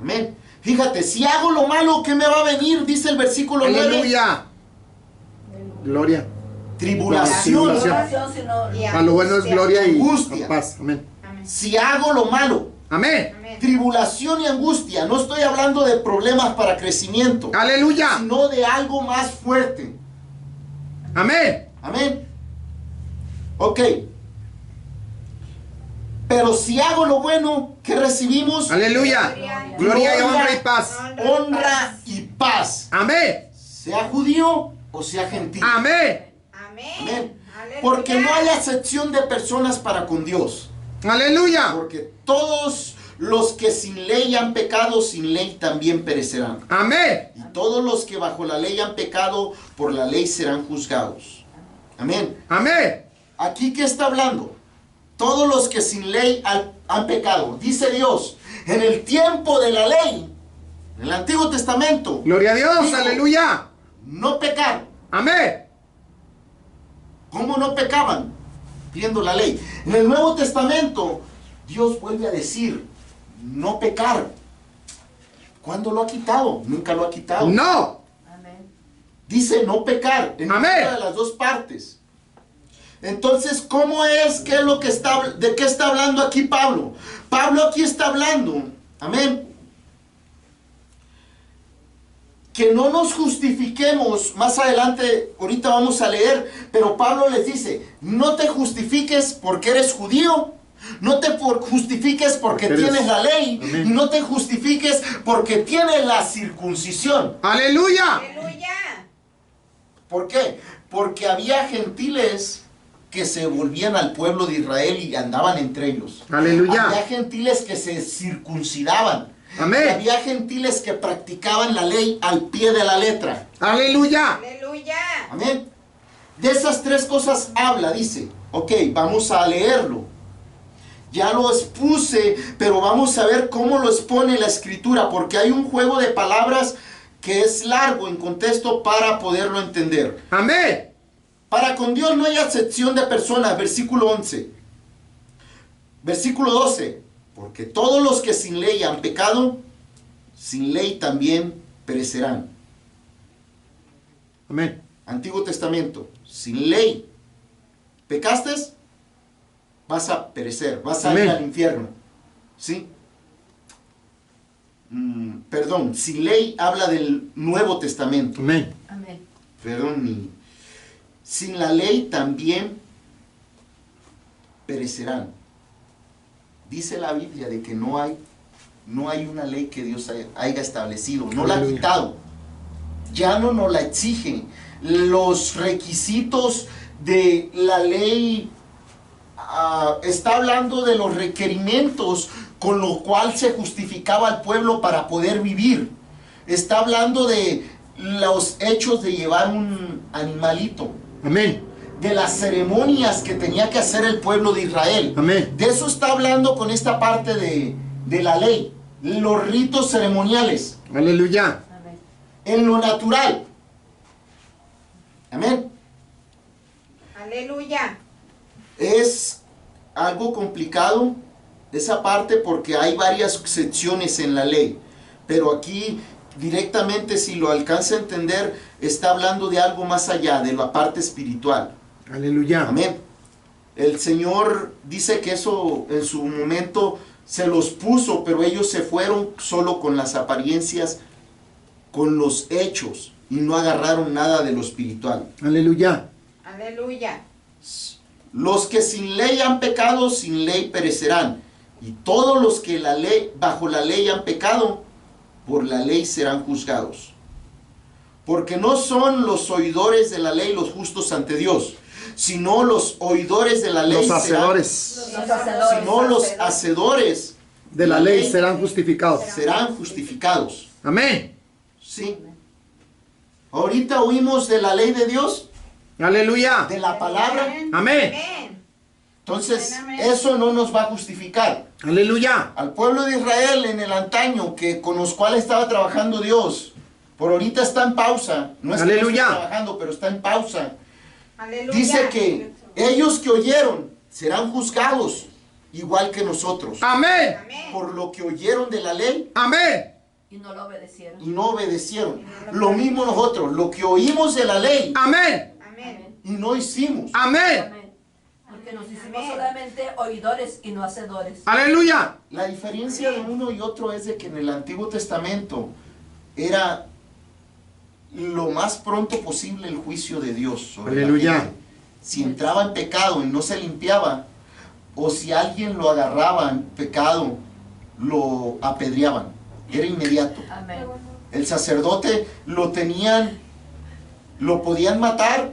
Amén. Fíjate, si hago lo malo, ¿qué me va a venir? Dice el versículo 9. Aleluya. Gloria. Tribulación. Tribulación. Oración, sino- Y A lo bueno es gloria y Angustia. paz. Amén. Amén. Si hago lo malo, Amén. Amén. tribulación y angustia. No estoy hablando de problemas para crecimiento, Aleluya. sino de algo más fuerte. Amén. Amén. Ok. Pero si hago lo bueno, ¿qué recibimos? Aleluya. Gloria y honra y paz. Honra y paz. Amén. Sea judío o sea gentil. Amén. Amén. Amén. Aleluya. Porque no hay acepción de personas para con Dios. Aleluya. Porque todos los que sin ley han pecado, sin ley también perecerán. Amén. Y todos los que bajo la ley han pecado, por la ley serán juzgados. Amén. Amén. ¿Aquí qué está hablando? Todos los que sin ley han pecado. Dice Dios, en el tiempo de la ley, en el Antiguo Testamento, Gloria a Dios. Dijo, Aleluya. no pecar. Amén. ¿Cómo no pecaban? Pidiendo la ley. En el Nuevo Testamento, Dios vuelve a decir, no pecar. ¿Cuándo lo ha quitado? Nunca lo ha quitado. No. Amén. Dice no pecar en Amén. ninguna de las dos partes. Entonces, ¿cómo es? ¿Qué es lo que está, de qué está hablando aquí Pablo? Pablo aquí está hablando, amén, que no nos justifiquemos. Más adelante, ahorita vamos a leer, pero Pablo les dice, no te justifiques porque eres judío, no te justifiques porque Porque eres- tienes la ley, Amén. y no te justifiques porque tienes la circuncisión. Aleluya. Aleluya. ¿Por qué? Porque había gentiles que se volvían al pueblo de Israel y andaban entre ellos. Aleluya. Había gentiles que se circuncidaban. Amén. Había gentiles que practicaban la ley al pie de la letra. Aleluya. Aleluya. Amén. De esas tres cosas habla, dice. Ok, vamos a leerlo. Ya lo expuse, pero vamos a ver cómo lo expone la escritura, porque hay un juego de palabras que es largo en contexto para poderlo entender. Amén. Para con Dios no hay acepción de personas, versículo 11. Versículo 12. Porque todos los que sin ley han pecado, sin ley también perecerán. Amén. Antiguo Testamento, sin ley pecaste, vas a perecer, vas a ir Amén. al infierno. ¿Sí? Perdón, sin ley habla del Nuevo Testamento. Amén. Amén. Perdón, sin la ley también perecerán. Dice la Biblia de que no hay una ley que Dios haya establecido, no la ha Aleluya. quitado, ya no nos la exige. Los requisitos de la ley, está hablando de los requerimientos con lo cual se justificaba al pueblo para poder vivir. Está hablando de los hechos de llevar un animalito, Amén. de las ceremonias que tenía que hacer el pueblo de Israel. Amén. De eso está hablando con esta parte de la ley. los ritos ceremoniales, Aleluya. Amén. en lo natural. Amén. Aleluya. Es algo complicado esa parte porque hay varias secciones en la ley, pero aquí directamente, si lo alcanza a entender, está hablando de algo más allá, de la parte espiritual. Aleluya. Amén. El Señor dice que eso en su momento se los puso, pero ellos se fueron solo con las apariencias, con los hechos, y no agarraron nada de lo espiritual. Aleluya. Aleluya. Los que sin ley han pecado, sin ley perecerán. Y todos los que bajo la ley han pecado, por la ley serán juzgados. Porque no son los oidores de la ley los justos ante Dios, sino los oidores de la ley Los hacedores Los hacedores. sino los hacedores de la ley serán justificados. serán justificados. Amén. ¿Sí? Ahorita oímos de la ley de Dios, Aleluya. de la palabra. Amén. Amén. Entonces, Amén. eso no nos va a justificar. Aleluya. Al pueblo de Israel en el antaño, que con los cuales estaba trabajando Dios, por ahorita está en pausa. No es que no esté Aleluya. trabajando, pero está en pausa. Aleluya. Dice que ellos que oyeron serán juzgados igual que nosotros. Amén. Amén. Por lo que oyeron de la ley Amén. Y no lo obedecieron. y no obedecieron. Lo mismo nosotros, lo que oímos de la ley Amén. Amén. y no hicimos. Amén. Amén. Porque nos hicimos Amén. solamente oidores y no hacedores. Aleluya. La diferencia de uno y otro es de que en el Antiguo Testamento era lo más pronto posible el juicio de Dios sobre la Aleluya. gente. Si entraba en pecado y no se limpiaba, o si alguien lo agarraba en pecado, lo apedreaban. Era inmediato. Amén. El sacerdote lo podían matar,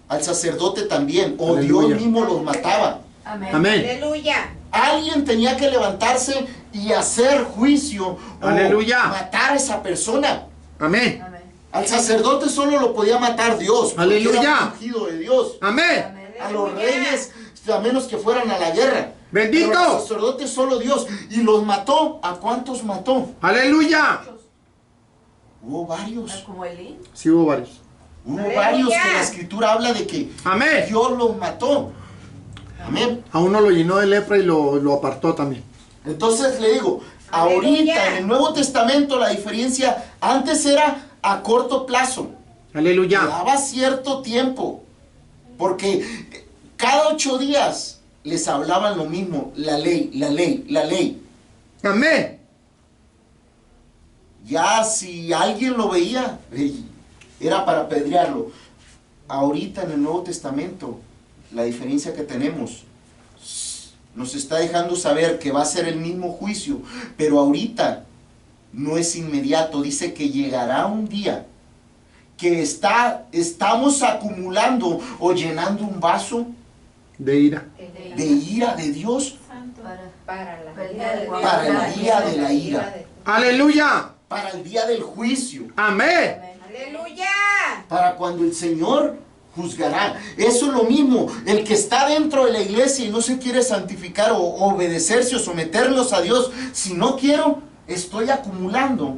al sacerdote también, o Aleluya. Dios mismo los mataba. Amén. Amén. Aleluya. Alguien tenía que levantarse y hacer juicio o Aleluya. matar a esa persona. Amén. Amén. Al sacerdote solo lo podía matar Dios, porque Aleluya. era un ungido de Dios. Amén. Amén. A los Aleluya. reyes, a menos que fueran a la guerra. Bendito. Pero al sacerdote solo Dios. Y los mató. ¿A cuántos mató? Aleluya. Hubo varios. Como Elí. Sí hubo varios. Hubo Aleluya. varios que la escritura habla de que Amén. Dios los mató. Amén. A uno lo llenó de lepra y lo apartó también. Entonces le digo, Aleluya. ahorita en el Nuevo Testamento la diferencia antes era a corto plazo. Aleluya. Daba cierto tiempo. Porque cada 8 días les hablaban lo mismo. La ley, la ley, la ley. Amén. Ya si alguien lo veía, era para apedrearlo. Ahorita en el Nuevo Testamento, la diferencia que tenemos nos está dejando saber que va a ser el mismo juicio, pero ahorita no es inmediato. Dice que llegará un día que estamos acumulando o llenando un vaso De ira. de ira de Dios Santo. Para el la día de la ira. Aleluya. para el día del juicio. Amén. Aleluya. Para cuando el Señor juzgará. Eso es lo mismo. El que está dentro de la iglesia y no se quiere santificar o obedecerse o someternos a Dios, si no quiero, estoy acumulando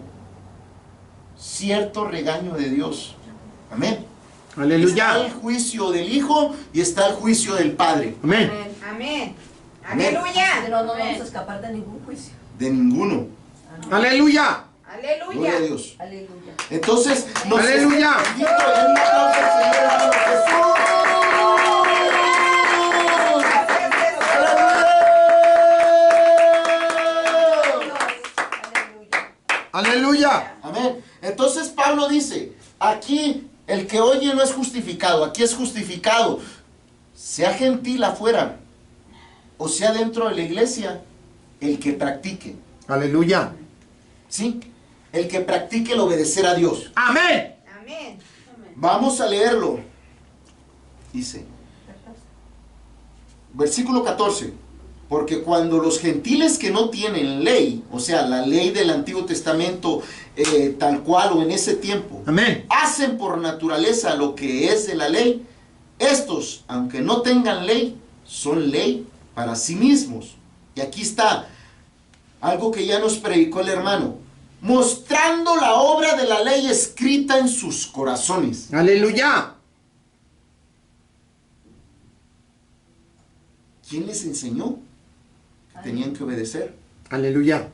cierto regaño de Dios. Amén. Está el Aleluya. juicio del Hijo y está el juicio del Padre. Amén. Amén. Amén. Aleluya. No nos vamos a escapar de ningún juicio. De ninguno. Aleluya. Gloria a Aleluya. Dios. Aleluya. Entonces, Aleluya. Bendito, denle un aplauso al Señor, hermano Jesús. Aleluya. Amén. Entonces Pablo dice, aquí el que oye no es justificado, aquí es justificado, sea gentil afuera o sea dentro de la iglesia, el que practique, Aleluya. ¿sí? El que practique el obedecer a Dios. Amén. Amén. Vamos a leerlo. Dice, versículo 14. Porque cuando los gentiles que no tienen ley, o sea, la ley del Antiguo Testamento tal cual o en ese tiempo, Amén. hacen por naturaleza lo que es de la ley, estos, aunque no tengan ley, son ley para sí mismos. Y aquí está, algo que ya nos predicó el hermano, mostrando la obra de la ley escrita en sus corazones. Aleluya. ¿Quién les enseñó que tenían que obedecer? Aleluya.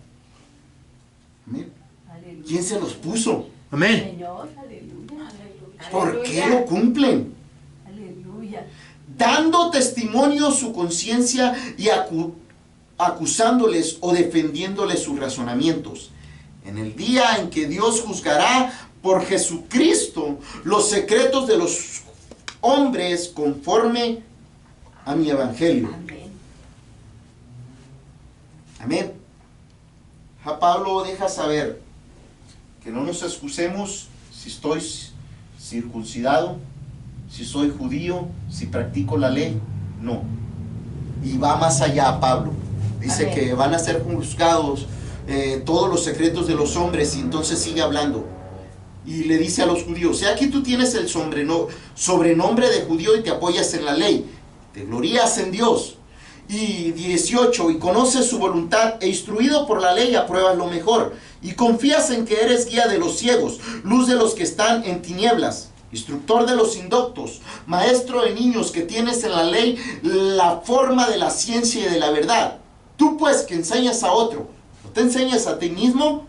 Amén. Aleluya. ¿Quién se los puso? Amén. Señor, aleluya. ¿Por qué lo cumplen? Aleluya. Dando testimonio su conciencia y acusándoles o defendiéndoles sus razonamientos. En el día en que Dios juzgará por Jesucristo los secretos de los hombres conforme a mi evangelio. Amén. Amén. A Pablo deja saber que no nos excusemos si estoy circuncidado, si soy judío, si practico la ley. No. Y va más allá Pablo. Dice Amén. que van a ser juzgados todos los secretos de los hombres, y entonces sigue hablando. Y le dice a los judíos: aquí tú tienes el sobrenombre de judío y te apoyas en la ley, te glorías en Dios. Y 18, y conoces su voluntad, e instruido por la ley apruebas lo mejor, y confías en que eres guía de los ciegos, luz de los que están en tinieblas, instructor de los indoctos, maestro de niños, que tienes en la ley la forma de la ciencia y de la verdad. Tú pues que enseñas a otro, ¿no te enseñas a ti mismo?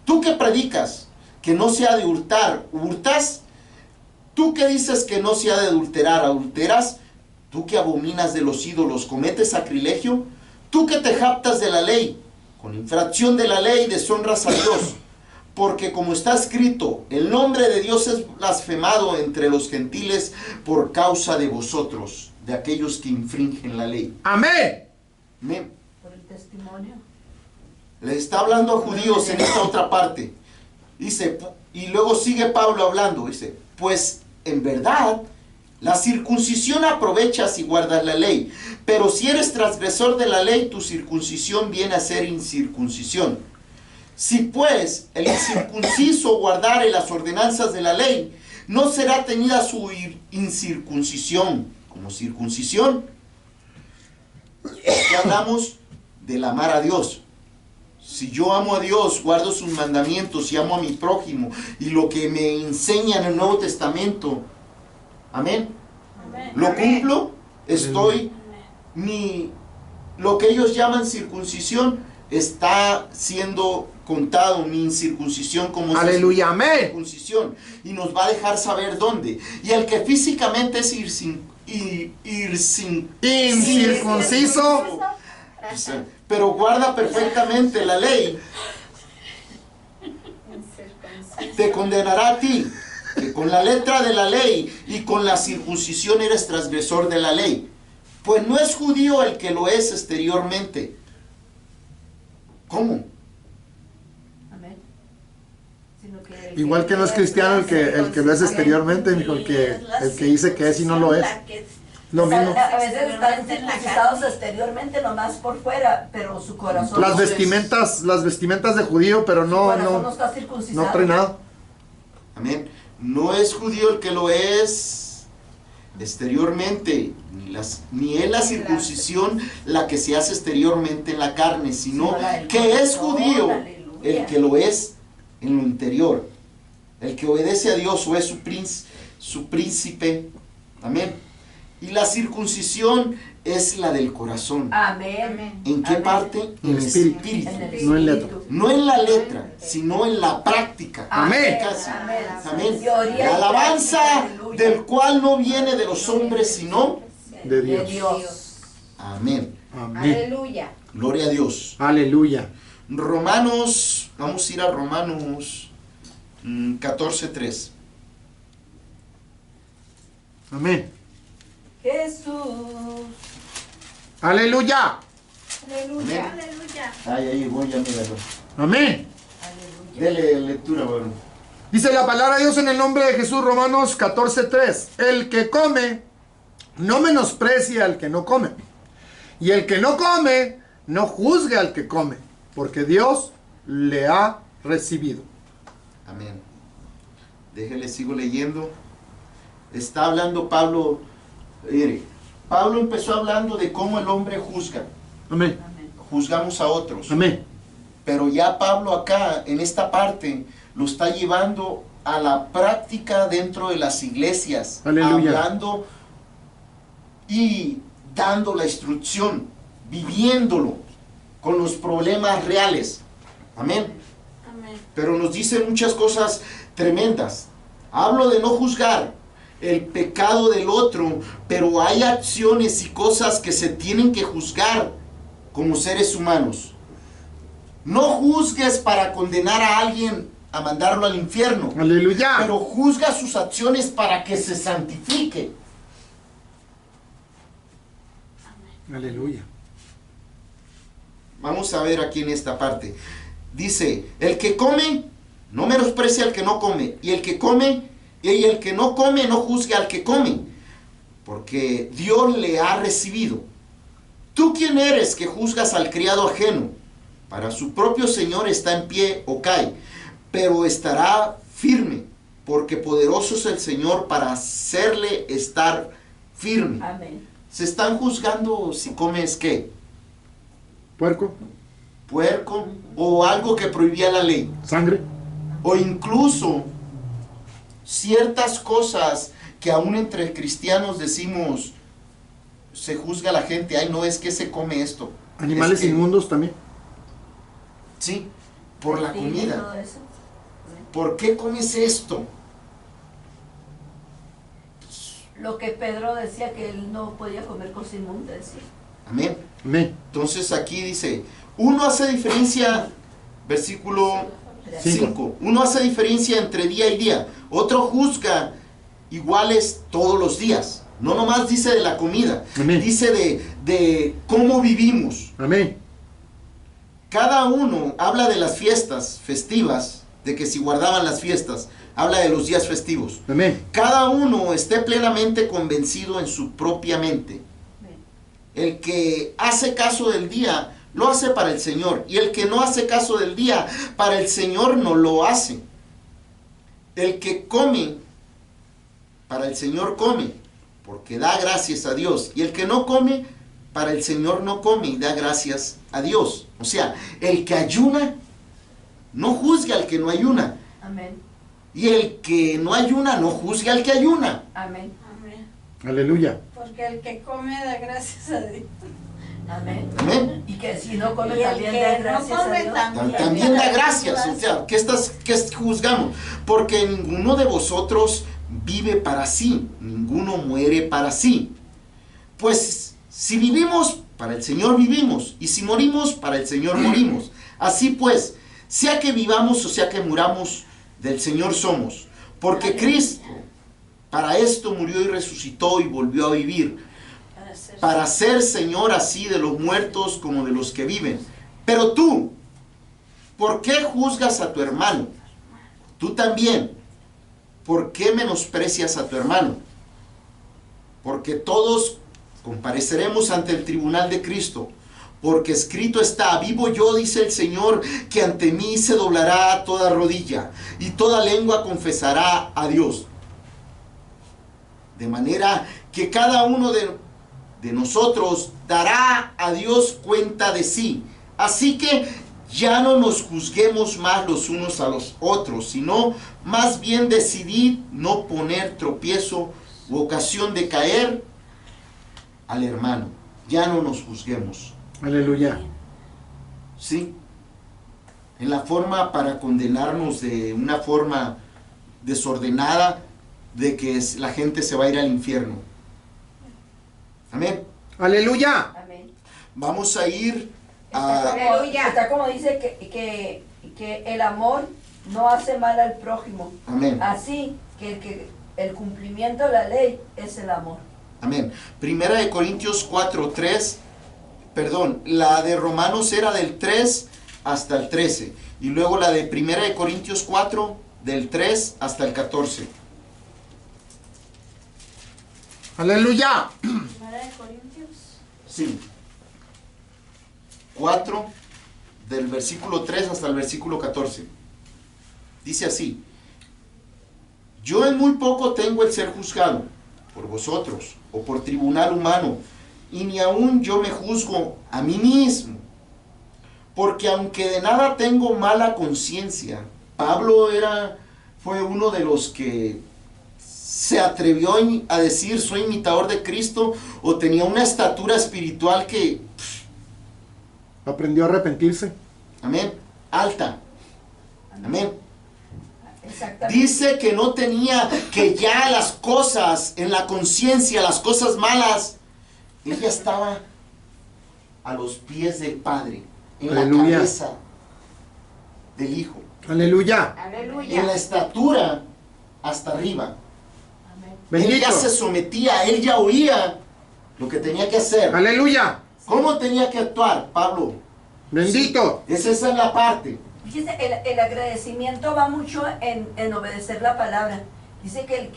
Tú que predicas que no se ha de hurtar, ¿hurtas? Tú que dices que no se ha de adulterar, ¿adulteras? Tú que abominas de los ídolos, ¿cometes sacrilegio? Tú que te jactas de la ley, con infracción de la ley deshonras a Dios. Porque como está escrito, el nombre de Dios es blasfemado entre los gentiles por causa de vosotros, de aquellos que infringen la ley. Amén. Amén. Por el testimonio. Le está hablando a judíos en esta otra parte. Dice, y luego sigue Pablo hablando, dice, pues en verdad la circuncisión aprovechas y guardas la ley, pero si eres transgresor de la ley, tu circuncisión viene a ser incircuncisión. Si pues el incircunciso guardare las ordenanzas de la ley, ¿no será tenida su incircuncisión como circuncisión? Aquí hablamos del amar a Dios. Si yo amo a Dios, guardo sus mandamientos y amo a mi prójimo, y lo que me enseña en el Nuevo Testamento, amén, Amén. lo Amén. cumplo, estoy, lo que ellos llaman circuncisión, está siendo contado mi incircuncisión como Aleluya. Amén. circuncisión, y nos va a dejar saber dónde. Y el que físicamente es Incircunciso. pero guarda perfectamente la ley, te condenará a ti, que con la letra de la ley y con la circuncisión eres transgresor de la ley. Pues no es judío el que lo es exteriormente. ¿Cómo? Amén. Sino que Igual que no es cristiano el que lo es exteriormente, mijo, el que dice que es y no lo es. Lo mismo. A veces están circuncidados exteriormente, nomás por fuera, pero su corazón Las no es- vestimentas de judío, pero su no, corazón no no, está circuncidado. no trae nada. Amén. No es judío el que lo es exteriormente, ni es la circuncisión la que se hace exteriormente en la carne, sino que es judío el que lo es en lo interior, el que obedece a Dios o es su príncipe. Amén. Y la circuncisión es la del corazón. Amén. ¿En qué Amén. parte? En el espíritu. En el No en letra. espíritu. No en la letra, sino en la práctica. Amén. Casi. Amén. Amén. Teoría y La alabanza práctica, aleluya. del cual no viene de los hombres, sino De De Dios. Dios. amén. Amén. Aleluya. Gloria a Dios. Aleluya. Romanos, vamos a ir a Romanos 14:3. Amén. Jesús. Aleluya. Aleluya. Amén. Aleluya. Ahí voy, ya míralo. Amén. Aleluya. Dele lectura, bueno. Dice la palabra de Dios en el nombre de Jesús, Romanos 14:3. El que come, no menosprecia al que no come. Y el que no come, no juzgue al que come, porque Dios le ha recibido. Amén. Déjele, sigo leyendo. Está hablando Pablo. Mire, Pablo empezó hablando de cómo el hombre juzga. Amén. Amén. Juzgamos a otros. Amén. Pero ya Pablo acá, en esta parte, lo está llevando a la práctica dentro de las iglesias. Aleluya. Hablando y dando la instrucción, viviéndolo con los problemas reales. Amén. Amén. Pero nos dice muchas cosas tremendas. Hablo de no juzgar el pecado del otro, pero hay acciones y cosas que se tienen que juzgar como seres humanos. No juzgues para condenar a alguien a mandarlo al infierno, Aleluya. pero juzga sus acciones para que se santifique. Aleluya. Vamos a ver aquí en esta parte. Dice, el que come, no menosprecia al que no come. Y el que come, y el que no come, no juzgue al que come. Porque Dios le ha recibido. ¿Tú quién eres que juzgas al criado ajeno? Para su propio Señor está en pie o cae, pero estará firme, porque poderoso es el Señor para hacerle estar firme. Amén. Se están juzgando si comes ¿qué? Puerco, Puerco o algo que prohibía la ley. sangre. O incluso ciertas cosas que aún entre cristianos decimos, se juzga a la gente, ay no, es que se come esto. Animales Es que- inmundos también. Sí, por la Reptil y todo comida. eso. ¿Por qué comes esto? Lo que Pedro decía que él no podía comer cosa inmunda, decía. Amén. Amén. Entonces aquí dice, uno hace diferencia, versículo Cinco. 5, uno hace diferencia entre día y día, otro juzga iguales todos los días. No nomás dice de la comida, Amén. dice de cómo vivimos. Amén. Cada uno habla de las fiestas festivas, de que si guardaban las fiestas, habla de los días festivos. Amén. Cada uno esté plenamente convencido en su propia mente. El que hace caso del día, lo hace para el Señor. Y el que no hace caso del día, para el Señor no lo hace. El que come, para el Señor come, porque da gracias a Dios. Y el que no come, para el Señor no come y da gracias a Dios. O sea, el que ayuna, no juzgue al que no ayuna. Amén. Y el que no ayuna, no juzgue al que ayuna. Amén. Amén. Aleluya. Porque el que come da gracias a Dios. Amén. Amén. Y que si no come Y el también que da no gracias come a Dios. También da gracias. O sea, ¿qué juzgamos? Porque ninguno de vosotros vive para sí, ninguno muere para sí. Pues si vivimos, para el Señor vivimos, y si morimos, para el Señor morimos. Así pues, sea que vivamos o sea que muramos, del Señor somos. Porque Cristo para esto murió y resucitó y volvió a vivir, para ser Señor así de los muertos como de los que viven. Pero tú, ¿por qué juzgas a tu hermano? Tú también, ¿por qué menosprecias a tu hermano? Porque todos compareceremos ante el tribunal de Cristo. Porque escrito está, vivo yo, dice el Señor, que ante mí se doblará toda rodilla y toda lengua confesará a Dios. De manera que cada uno de nosotros dará a Dios cuenta de sí. Así que ya no nos juzguemos más los unos a los otros, sino más bien decidid no poner tropiezo u ocasión de caer al hermano. Ya no nos juzguemos. Aleluya. ¿Sí? En la forma para condenarnos de una forma desordenada, de que la gente se va a ir al infierno. Amén. Aleluya. Amén. Vamos a ir a... Aleluya. Está como dice que el amor no hace mal al prójimo. Amén. Así que el cumplimiento de la ley es el amor. Amén. Primera de Corintios 4, 3. Perdón, la de Romanos era del 3 hasta el 13. Y luego la de Primera de Corintios 4, del 3 hasta el 14. Aleluya. Primera de Corintios. Sí. 4, del versículo 3 hasta el versículo 14. Dice así: yo en muy poco tengo el ser juzgado por vosotros o por tribunal humano, y ni aun yo me juzgo a mí mismo. porque aunque de nada tengo mala conciencia. Pablo fue uno de los que se atrevió a decir soy imitador de Cristo, o tenía una estatura espiritual que, Aprendió a arrepentirse. amén, alta, amén. Exactamente. Dice que no tenía, que ya las cosas en la conciencia, las cosas malas, ella estaba a los pies del Padre, en Aleluya. la cabeza del Hijo, Aleluya. Aleluya. en la estatura hasta arriba. Amén. Él Bendito. ya se sometía, él ya oía lo que tenía que hacer. Aleluya. ¿Cómo tenía que actuar, Pablo? Bendito. Esa es la parte. Fíjese, el agradecimiento va mucho en obedecer la palabra. Dice que el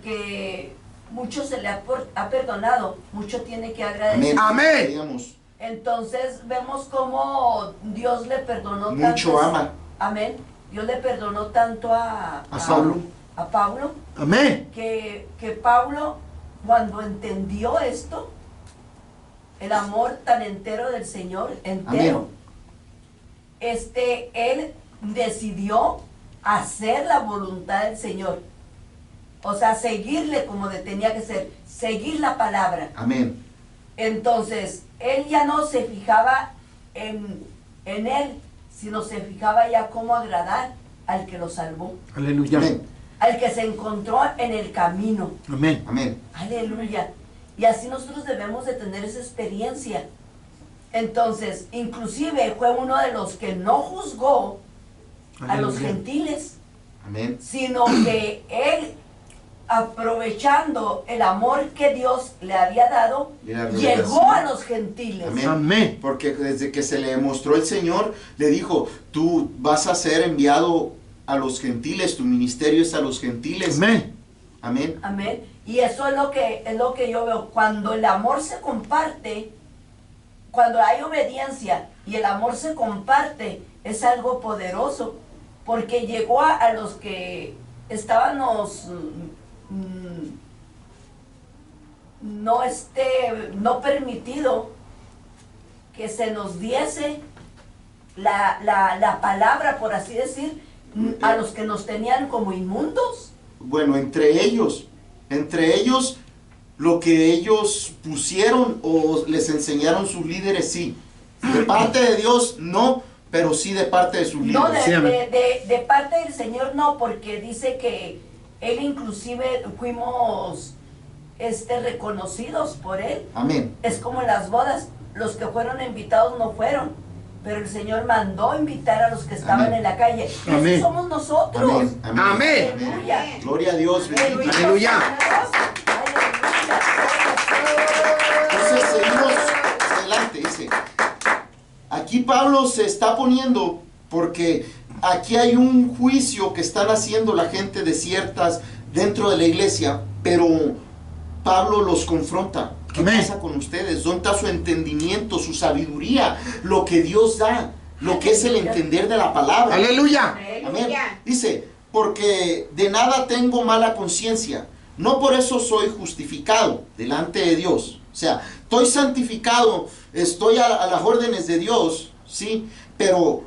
que mucho se le ha perdonado, mucho tiene que agradecer. Amén. Digamos, Entonces vemos cómo Dios le perdonó mucho tanto. ama Amén. Dios le perdonó tanto a Pablo. Pablo, Amén. que Pablo, cuando entendió esto, el amor tan entero del Señor, entero, él decidió hacer la voluntad del Señor. O sea, seguirle como tenía que ser, seguir la palabra. Amén. Entonces, él ya no se fijaba en él, sino se fijaba ya cómo agradar al que lo salvó, Aleluya. Amén. al que se encontró en el camino. Amén. Amén. Aleluya. Y así nosotros debemos de tener esa experiencia. Entonces, inclusive fue uno de los que no juzgó a los Aleluya. gentiles, Amén. sino que él, aprovechando el amor que Dios le había dado, Y la llegó revelación. a los gentiles. Amén. Amén. Porque desde que se le mostró el Señor, le dijo, tú vas a ser enviado a los gentiles, tu ministerio es a los gentiles. Amén. Amén. Amén. Y eso es lo que yo veo. Cuando el amor se comparte, cuando hay obediencia y el amor se comparte, es algo poderoso. Porque llegó a los que estábamos no permitido que se nos diese la palabra, por así decir, a los que nos tenían como inmundos. Bueno, entre ellos, lo que ellos pusieron o les enseñaron sus líderes, sí. De parte de Dios, no, pero sí de parte de sus No, líderes. Sí, amén. de parte del Señor no, porque dice que Él inclusive fuimos reconocidos por Él. Amén. Es como en las bodas, los que fueron invitados no fueron, pero el Señor mandó invitar a los que estaban Amén. en la calle. Y Amén. así somos nosotros. Amén. Amén. Aleluya. Gloria a Dios, bendito. Bendito Aleluya. sea Dios. Aleluya. Entonces seguimos adelante, dice. Aquí Pablo se está poniendo porque aquí hay un juicio que están haciendo la gente de ciertas dentro de la iglesia, pero Pablo los confronta. ¿Qué Amén. pasa con ustedes? ¿Dónde está su entendimiento, su sabiduría, lo que Dios da, lo que es el entender de la palabra? Aleluya. Amén. Aleluya. Dice, porque de nada tengo mala conciencia, no por eso soy justificado delante de Dios. O sea, estoy santificado, estoy a las órdenes de Dios, ¿sí? Pero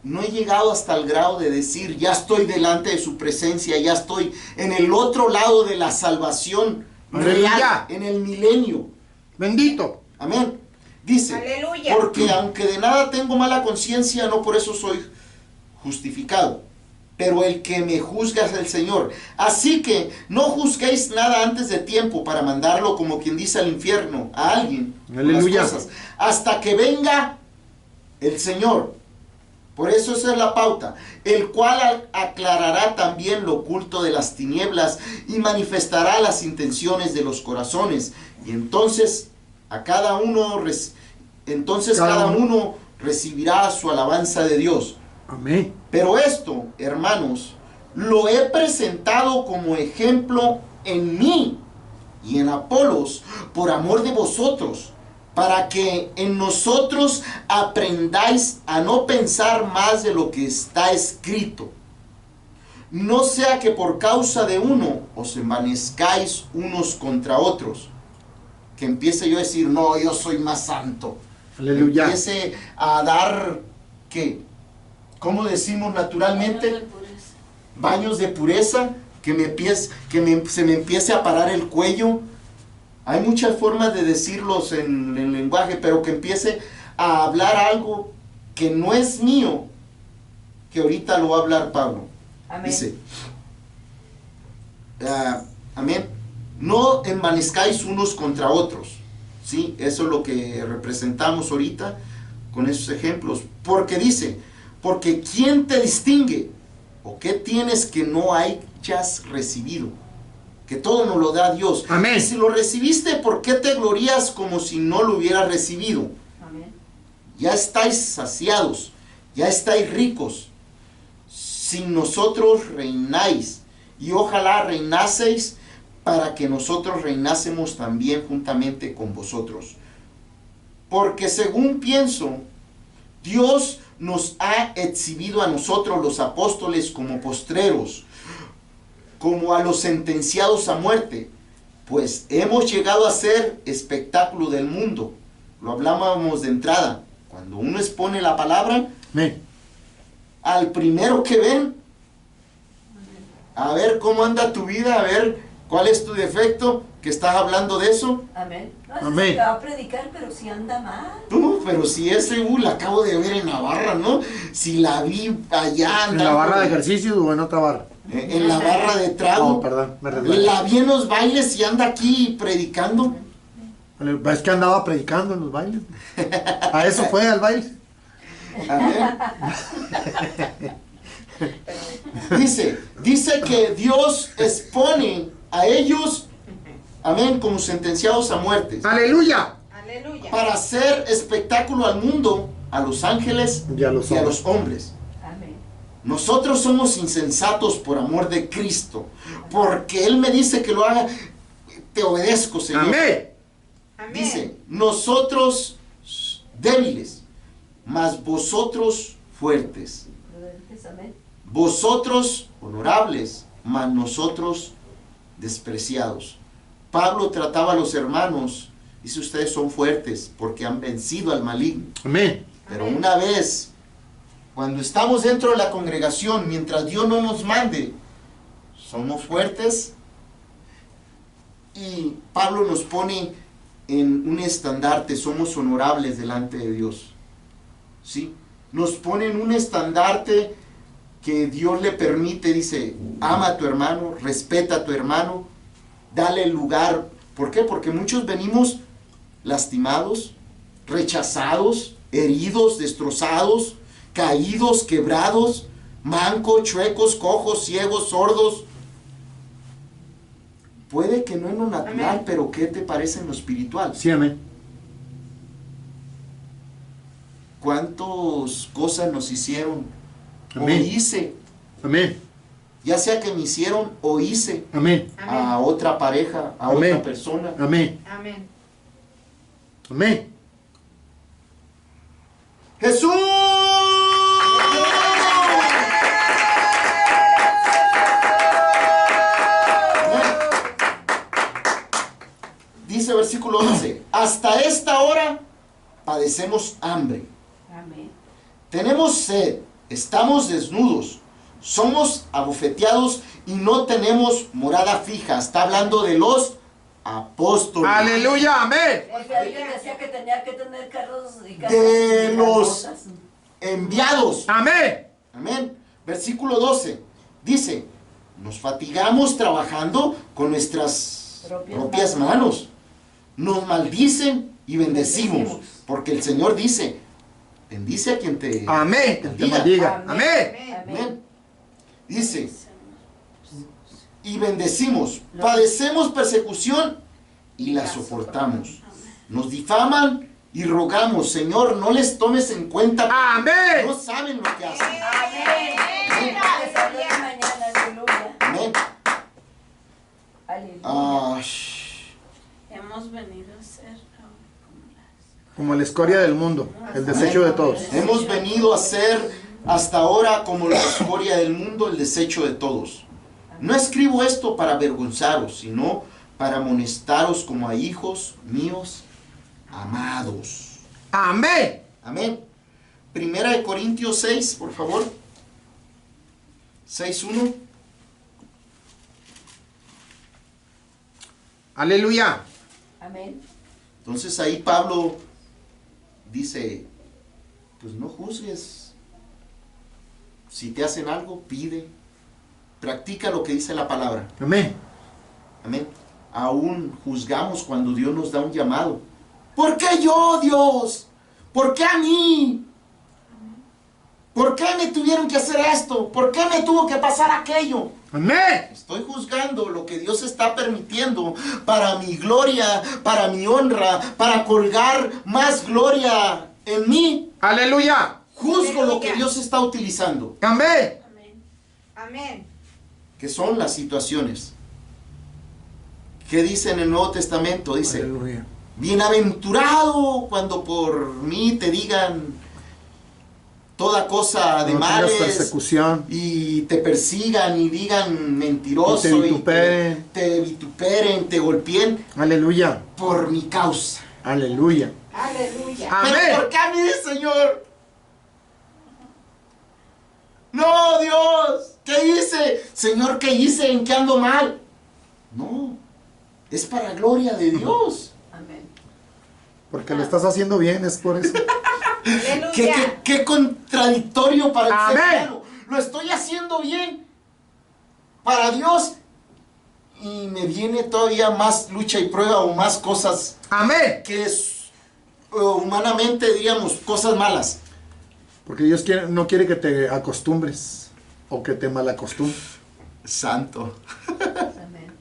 no he llegado hasta el grado de decir, ya estoy delante de su presencia, ya estoy en el otro lado de la salvación Aleluya. real, en el milenio. Bendito. Amén. Dice, Aleluya. porque aunque de nada tengo mala conciencia, no por eso soy justificado. Pero el que me juzga es el Señor. Así que no juzguéis nada antes de tiempo para mandarlo, como quien dice, al infierno a alguien. con Aleluya. las cosas, hasta que venga el Señor. Por eso esa es la pauta. El cual aclarará también lo oculto de las tinieblas y manifestará las intenciones de los corazones. Y entonces cada uno recibirá su alabanza de Dios. Amén. Pero esto, hermanos, lo he presentado como ejemplo en mí y en Apolos por amor de vosotros, para que en nosotros aprendáis a no pensar más de lo que está escrito. No sea que por causa de uno os envanezcáis unos contra otros. Que empiece yo a decir, no, yo soy más santo. Aleluya. Empiece a dar, ¿qué? ¿Cómo decimos naturalmente? De pureza. Baños de pureza, se me empiece a parar el cuello. Hay muchas formas de decirlos en el lenguaje, pero que empiece a hablar algo que no es mío, que ahorita lo va a hablar Pablo. Amén. Dice, amén, no envanezcáis unos contra otros, ¿sí? Eso es lo que representamos ahorita con esos ejemplos, porque dice, porque ¿quién te distingue? ¿O qué tienes que no hayas recibido? Que todo nos lo da Dios. Amén. Y si lo recibiste, ¿por qué te glorías como si no lo hubieras recibido? Amén. Ya estáis saciados, ya estáis ricos. Sin nosotros reináis, y ojalá reinaseis para que nosotros reinásemos también juntamente con vosotros. Porque según pienso, Dios nos ha exhibido a nosotros los apóstoles como postreros, como a los sentenciados a muerte, pues hemos llegado a ser espectáculo del mundo. Lo hablábamos de entrada. Cuando uno expone la palabra, Amén. al primero que ven, a ver cómo anda tu vida, a ver cuál es tu defecto, que estás hablando de eso. Amén. No, Amén. se va a predicar, pero si anda mal. Tú, pero si ese la acabo de ver en Navarra, ¿no? Si la vi allá ¿En la andando barra de ejercicios o en otra barra? en la barra de trago, Oh, perdón, me resbalé. la vi en los bailes y anda aquí predicando. Es que andaba predicando en los bailes. A eso fue, al baile. Amén. Dice que Dios expone a ellos, amén, como sentenciados a muerte, Aleluya. Aleluya. para hacer espectáculo al mundo, a los ángeles Y a los hombres. hombres. Amén. Nosotros somos insensatos por amor de Cristo, porque Él me dice que lo haga, te obedezco, Señor. Amén. Amén. Dice, nosotros débiles, mas vosotros fuertes. Prudentes, amén. Vosotros honorables, mas nosotros despreciados. Pablo trataba a los hermanos, dice, ustedes son fuertes porque han vencido al maligno. Amén. Pero Amén. una vez, cuando estamos dentro de la congregación, mientras Dios no nos mande, somos fuertes. Y Pablo nos pone en un estandarte, somos honorables delante de Dios. ¿Sí? Nos pone en un estandarte que Dios le permite, dice, ama a tu hermano, respeta a tu hermano, dale lugar. ¿Por qué? Porque muchos venimos lastimados, rechazados, heridos, destrozados, caídos, quebrados, mancos, chuecos, cojos, ciegos, sordos. Puede que no en lo natural, Amén. pero ¿qué te parece en lo espiritual? Sí, amén. ¿Cuántas cosas nos hicieron o Amén. hice? Amén. Ya sea que me hicieron o hice Amén. a Amén. otra pareja, a Amén. otra persona. Amén. Amén. Amén. ¡Jesús! Dice versículo 11, hasta esta hora padecemos hambre, Amén. tenemos sed, estamos desnudos, somos abofeteados y no tenemos morada fija. Está hablando de los apóstoles. Aleluya. Amén. Porque alguien decía que tenía que tener carros y casas De y los casas. Enviados. Amén. Amén. Versículo 12. Dice, nos fatigamos trabajando con nuestras propias manos. Nos maldicen y bendecimos. Porque el Señor dice, bendice a quien te Amén. Que te bendiga. maldiga. Amén. Amén. Amén. Amén. Dice, y bendecimos. Padecemos persecución y la soportamos. Nos difaman y rogamos, Señor, no les tomes en cuenta. Amén. No saben lo que hacen. Amén. Les hablé mañana, aleluya. Amén. Aleluya. Ah, Hemos venido a ser Como la escoria del mundo, el desecho de todos. hemos venido a ser hasta ahora como la escoria del mundo, el desecho de todos. No escribo esto para avergonzaros, sino para amonestaros como a hijos míos amados. Amén. Amén. Primera de Corintios 6, por favor. 6:1. Aleluya. Amén. Entonces ahí Pablo dice, pues no juzgues. Si te hacen algo, pide. Practica lo que dice la palabra. Amén. Amén. Aún juzgamos cuando Dios nos da un llamado. ¿Por qué yo, Dios? ¿Por qué a mí? ¿Por qué me tuvieron que hacer esto? ¿Por qué me tuvo que pasar aquello? Amén. Estoy juzgando lo que Dios está permitiendo para mi gloria, para mi honra, para colgar más gloria en mí. Aleluya. Juzgo lo que Dios está utilizando, Amén. Amén. Amén. que son las situaciones. ¿Qué dice en el Nuevo Testamento? Dice, Aleluya. bienaventurado cuando por mí te digan toda cosa de No tengas males persecución. y te persigan y digan mentiroso Y te vituperen. te vituperen, te golpeen Aleluya. por mi causa. Aleluya. Aleluya. Amén. ¿Pero por qué a mí, Señor? No, Dios, ¿qué hice? Señor, ¿qué hice? ¿En qué ando mal? No, es para gloria de Dios. Amén. Porque lo estás haciendo bien, es por eso. Aleluya. ¿Qué contradictorio para el ser Amén. humano? Lo estoy haciendo bien para Dios y me viene todavía más lucha y prueba o más cosas Amén. que es, humanamente diríamos cosas malas. Porque Dios no quiere que te acostumbres o que te malacostumbres. Santo. Amén.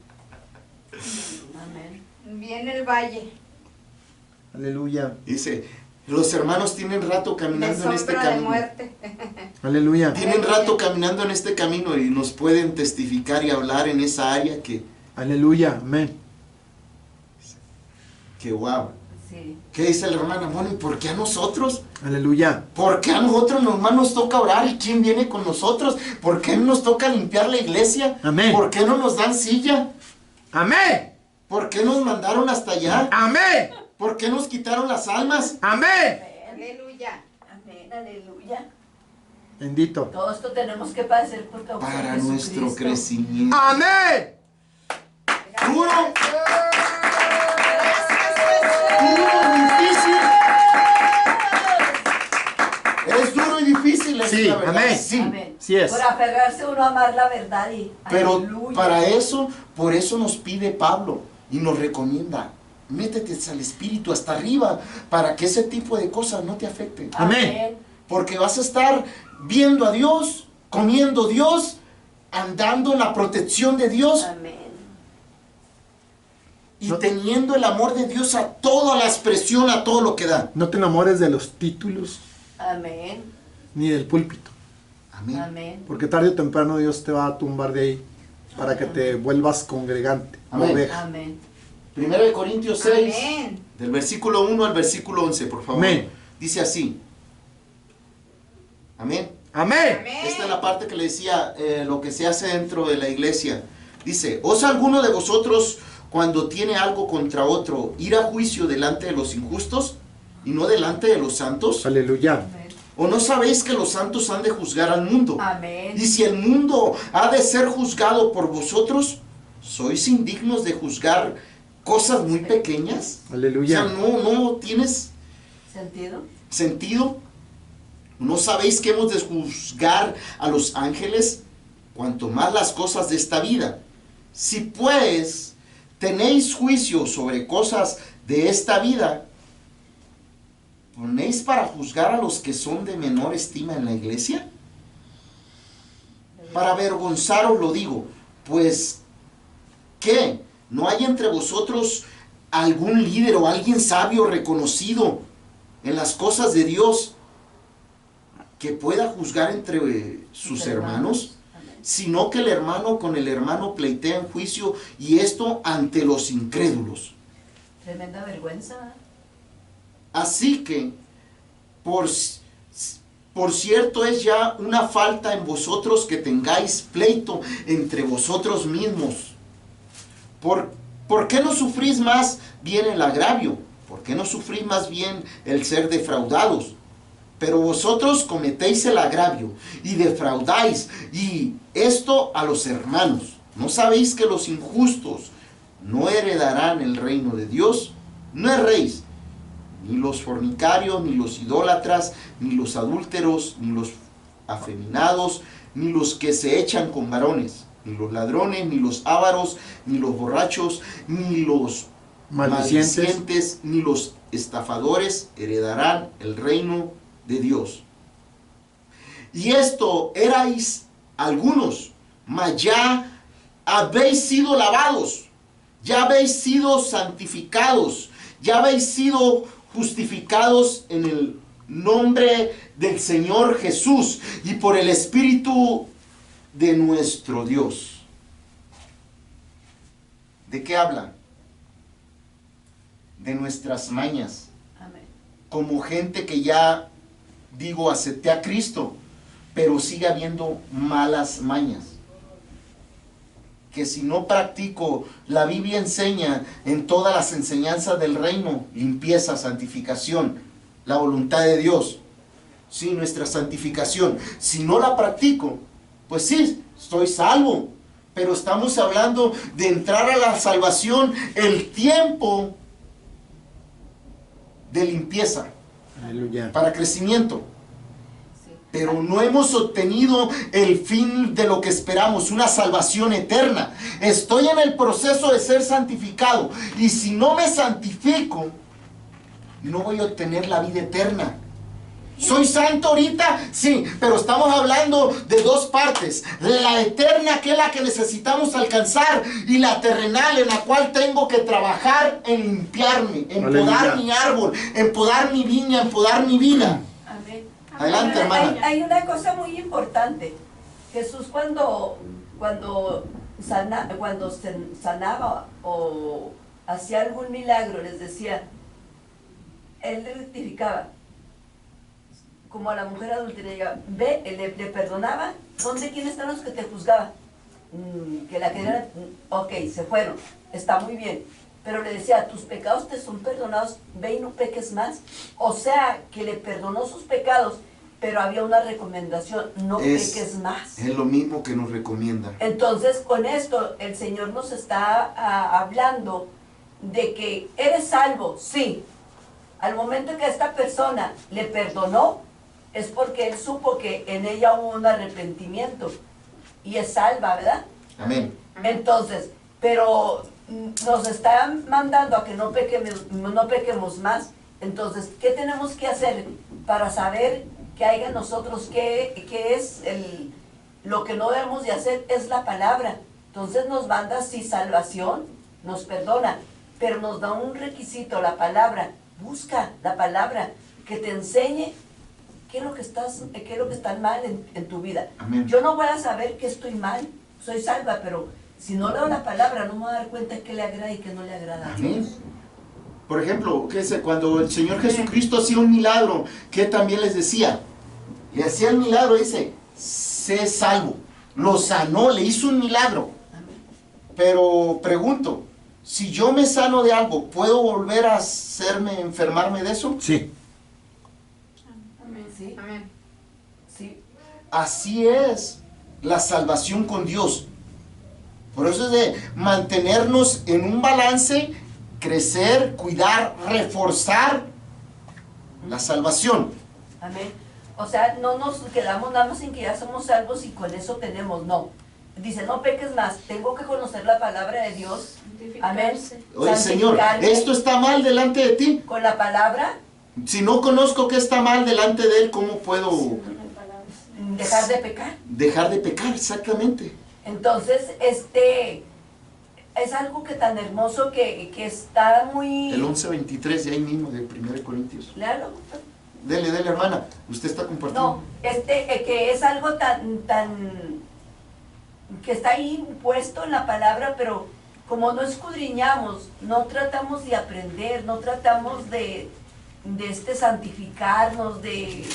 Amén. Viene el valle Aleluya. Dice, los hermanos tienen rato de caminando en este sombra de camino. muerte. Aleluya. Tienen rato caminando en este camino y nos pueden testificar y hablar en esa área que Aleluya. Amén. wow. Sí. ¿Qué dice la hermana? Bueno, ¿y por qué a nosotros? Aleluya. ¿Por qué a nosotros nomás nos toca orar y quién viene con nosotros? ¿Por qué no nos toca limpiar la iglesia? Amén. ¿Por qué no nos dan silla? Amén. ¿Por qué nos mandaron hasta allá? Amén. ¿Por qué nos quitaron las almas? Amén. Aleluya. Amén. Aleluya. Bendito. Todo esto tenemos que padecer por causa de Para Jesucristo. nuestro crecimiento. Amén. Duro, Jesús. duro, difícil. Es duro y difícil, es Sí, la verdad. amén. Sí. Amén. Sí es. Por aferrarse uno a amar la verdad y Pero aleluya. para eso, por eso nos pide Pablo y nos recomienda, métete al espíritu hasta arriba para que ese tipo de cosas no te afecten. Amén. Porque vas a estar viendo a Dios, comiendo Dios, andando en la protección de Dios Amén. y teniendo el amor de Dios a toda la expresión, a todo lo que da. No te enamores de los títulos Amén. ni del púlpito. Amén. Amén. Porque tarde o temprano Dios te va a tumbar de ahí para que te vuelvas congregante, Amén. oveja. Amén. Primero de Corintios 6, Amén. del versículo 1 al versículo 11, por favor. Amén. Dice así. Amén. Amén. Amén. Esta es la parte que le decía, lo que se hace dentro de la iglesia. Dice, ¿osa alguno de vosotros cuando tiene algo contra otro ir a juicio delante de los injustos y no delante de los santos? Aleluya. Amén. ¿O no sabéis que los santos han de juzgar al mundo? Amén. Y si el mundo ha de ser juzgado por vosotros, ¿sois indignos de juzgar cosas muy pequeñas? O sea, Aleluya. no tienes ¿Sentido? sentido. ¿No sabéis que hemos de juzgar a los ángeles? Cuanto más las cosas de esta vida. Si pues tenéis juicio sobre cosas de esta vida, ¿ponéis para juzgar a los que son de menor estima en la iglesia? Para avergonzaros lo digo, pues, ¿qué? ¿No hay entre vosotros algún líder o alguien sabio reconocido en las cosas de Dios que pueda juzgar entre sus hermanos? Amén. Sino que el hermano con el hermano pleitea en juicio, y esto ante los incrédulos. Tremenda vergüenza. Así que, por cierto, es ya una falta en vosotros que tengáis pleito entre vosotros mismos. ¿Por qué no sufrís más bien el agravio? ¿Por qué no sufrís más bien el ser defraudados? Pero vosotros cometéis el agravio y defraudáis, y esto a los hermanos. ¿No sabéis que los injustos no heredarán el reino de Dios? No erréis, ni los fornicarios, ni los idólatras, ni los adúlteros, ni los afeminados, ni los que se echan con varones, ni los ladrones, ni los ávaros, ni los borrachos, ni los maldicientes, ni los estafadores heredarán el reino de Dios. Y esto erais algunos, mas ya habéis sido lavados, ya habéis sido santificados, ya habéis sido justificados en el nombre del Señor Jesús y por el Espíritu de nuestro Dios. ¿De qué habla? De nuestras mañas. Amén. Como gente que ya, digo, acepté a Cristo, pero sigue habiendo malas mañas. Que si no practico, la Biblia enseña en todas las enseñanzas del reino, limpieza, santificación, la voluntad de Dios. Sí, nuestra santificación. Si no la practico, pues sí, estoy salvo. Pero estamos hablando de entrar a la salvación, el tiempo de limpieza. Aleluya. Para crecimiento. Pero no hemos obtenido el fin de lo que esperamos, una salvación eterna. Estoy en el proceso de ser santificado. Y si no me santifico, no voy a obtener la vida eterna. ¿Soy santo ahorita? Sí, pero estamos hablando de dos partes. La eterna, que es la que necesitamos alcanzar, y la terrenal, en la cual tengo que trabajar en limpiarme, en podar mi árbol, en podar mi viña, en podar mi vida. Amén. Adelante, hermana. Hay una cosa muy importante. Jesús cuando sanaba o hacía algún milagro, les decía, él le rectificaba. Como a la mujer adúltera, ve, le perdonaba. ¿Dónde quién están los que te juzgaban? Que la querían, ok, se fueron, está muy bien. Pero le decía, tus pecados te son perdonados, ve y no peques más. O sea, que le perdonó sus pecados, pero había una recomendación, no peques más. Es lo mismo que nos recomienda. Entonces, con esto, el Señor nos está hablando de que eres salvo, sí. Al momento que esta persona le perdonó, es porque él supo que en ella hubo un arrepentimiento y es salva, ¿verdad? Amén. Entonces, pero nos están mandando a que no pequemos más. Entonces, ¿qué tenemos que hacer para saber que hay en nosotros qué es lo que no debemos de hacer? Es la palabra. Entonces nos manda, sí, salvación, nos perdona, pero nos da un requisito, la palabra. Busca la palabra que te enseñe qué es lo que está mal en tu vida. Amén. Yo no voy a saber que estoy mal, soy salva, pero si no leo la palabra no me voy a dar cuenta qué le agrada y qué no le agrada a Dios. Amén. Por ejemplo, cuando el Señor Jesucristo hacía un milagro, ¿qué también les decía? Le hacía el milagro, dice, sé salvo. Lo sanó, le hizo un milagro. Amén. Pero pregunto, si yo me sano de algo, ¿puedo volver a enfermarme de eso? Sí. Amén. Sí. Amén. Sí. Así es la salvación con Dios. Por eso es de mantenernos en un balance, crecer, cuidar, reforzar la salvación. Amén. O sea, no nos quedamos nada más en que ya somos salvos y con eso tenemos, no. Dice, no peques más, tengo que conocer la palabra de Dios. Amén. Oye, Señor, Santificarme esto está mal delante de ti. con la palabra, Si no conozco qué está mal delante de Él, ¿cómo puedo dejar de pecar. dejar de pecar? Exactamente. Entonces, es algo que tan hermoso que está muy... El 11:23 de ahí mismo, de 1 Corintios. Léalo. Dele, hermana. Usted está compartiendo. No, que es algo tan que está ahí puesto en la palabra, pero como no escudriñamos, no tratamos de aprender, no tratamos de santificarnos, de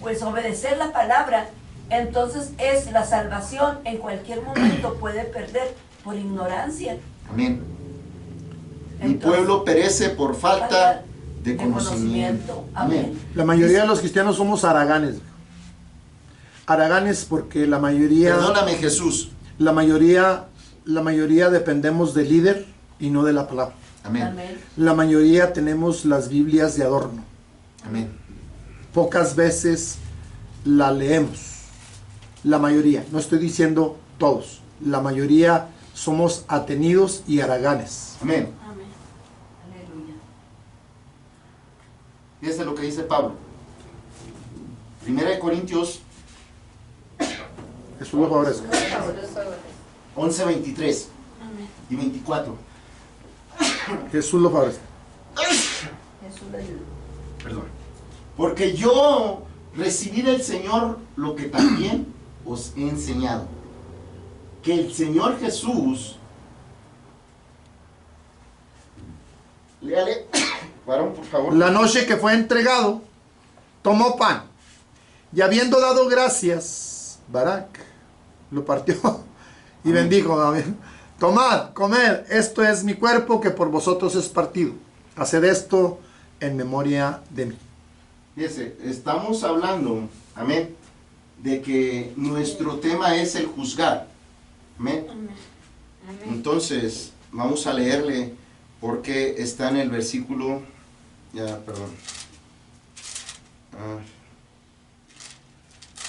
pues obedecer la palabra, entonces es la salvación en cualquier momento puede perder por ignorancia. Amén. Mi pueblo perece por falta de conocimiento. Amén. La mayoría de los cristianos somos haraganes. Haraganes porque la mayoría... Perdóname, Jesús. La mayoría dependemos del líder y no de la palabra. Amén. Amén. La mayoría tenemos las Biblias de adorno. Amén. Pocas veces la leemos. La mayoría, no estoy diciendo todos. La mayoría somos atenidos y haraganes. Amén. Amén. Aleluya. Fíjese lo que dice Pablo. 1 Corintios Jesús lo favorezca. 11:23 Amén. y 24. Jesús lo favorezca. Jesús le ayuda. Perdón. Porque yo recibí del Señor lo que también os he enseñado. Que el Señor Jesús, léale, varón, por favor. La noche que fue entregado, tomó pan y habiendo dado gracias, Barak lo partió y bendijo. Amén. Tomad, comed, esto es mi cuerpo que por vosotros es partido. Haced esto en memoria de mí. Fíjese, estamos hablando, amén, de que nuestro tema es el juzgar. Amén. Amén. Entonces, vamos a leerle porque está en el versículo, ya, perdón,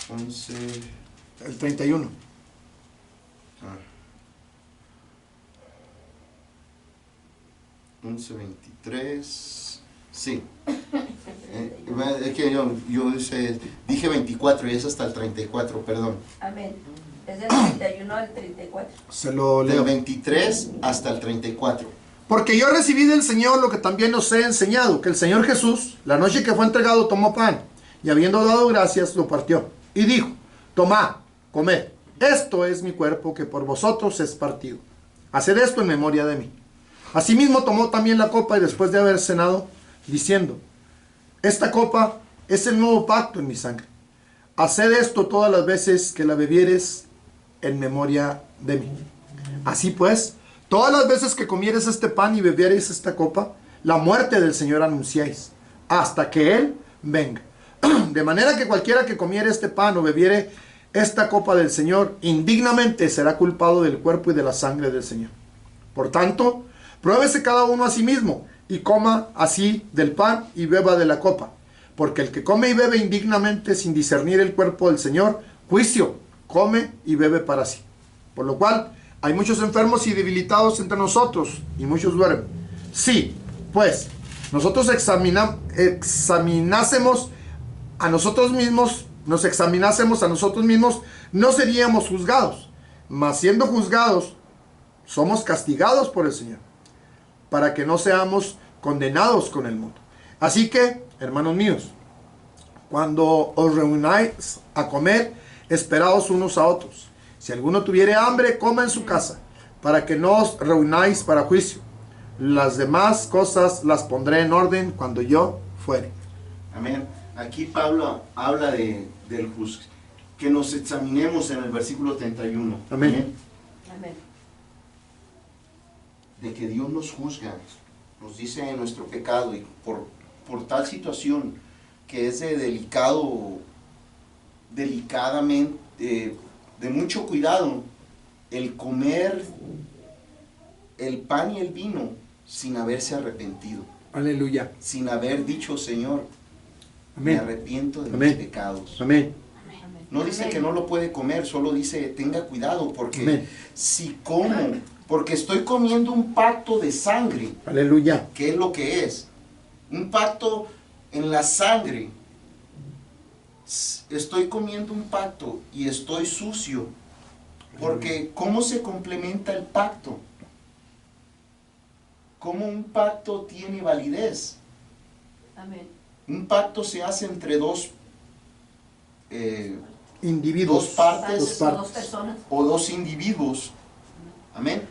11, El 31. 11:23, sí. Es que yo dije 24 y es hasta el 34, perdón. Amén. Es del 31 al 34. Se lo Del leo. 23 hasta el 34. Porque yo recibí del Señor lo que también os he enseñado, que el Señor Jesús, la noche que fue entregado, tomó pan, y habiendo dado gracias, lo partió, y dijo, tomad, comed, esto es mi cuerpo que por vosotros es partido. Haced esto en memoria de mí. Asimismo tomó también la copa, y después de haber cenado, diciendo, esta copa es el nuevo pacto en mi sangre. Haced esto todas las veces que la bebieres en memoria de mí. Así pues, todas las veces que comieres este pan y bebieres esta copa, la muerte del Señor anunciáis, hasta que Él venga. De manera que cualquiera que comiere este pan o bebiere esta copa del Señor, indignamente será culpado del cuerpo y de la sangre del Señor. Por tanto, pruébese cada uno a sí mismo, y coma así del pan y beba de la copa. Porque el que come y bebe indignamente sin discernir el cuerpo del Señor, juicio, come y bebe para sí. Por lo cual, hay muchos enfermos y debilitados entre nosotros, y muchos duermen. Sí, pues, nosotros examinásemos a nosotros mismos, no seríamos juzgados. Mas siendo juzgados, somos castigados por el Señor, para que no seamos condenados con el mundo. Así que, hermanos míos, cuando os reunáis a comer, esperaos unos a otros. Si alguno tuviere hambre, coma en su casa, para que no os reunáis para juicio. Las demás cosas las pondré en orden cuando yo fuere. Amén. Aquí Pablo habla del juzgo. Que nos examinemos en el versículo 31. Amén. Amén. De que Dios nos juzga, nos dice en nuestro pecado, y por tal situación que es de delicadamente, de mucho cuidado, el comer el pan y el vino sin haberse arrepentido, Aleluya. sin haber dicho, Señor, me Amén. arrepiento de mis Amén. pecados. Amén. No dice que no lo puede comer, solo dice tenga cuidado, porque Amén. si como, porque estoy comiendo un pacto de sangre, Aleluya. ¿qué es lo que es? Un pacto en la sangre. Estoy comiendo un pacto y estoy sucio, porque ¿cómo se complementa el pacto? ¿Cómo un pacto tiene validez? Amén. Un pacto se hace entre dos Individuos. dos partes. Dos partes. Dos personas. o dos individuos, amén,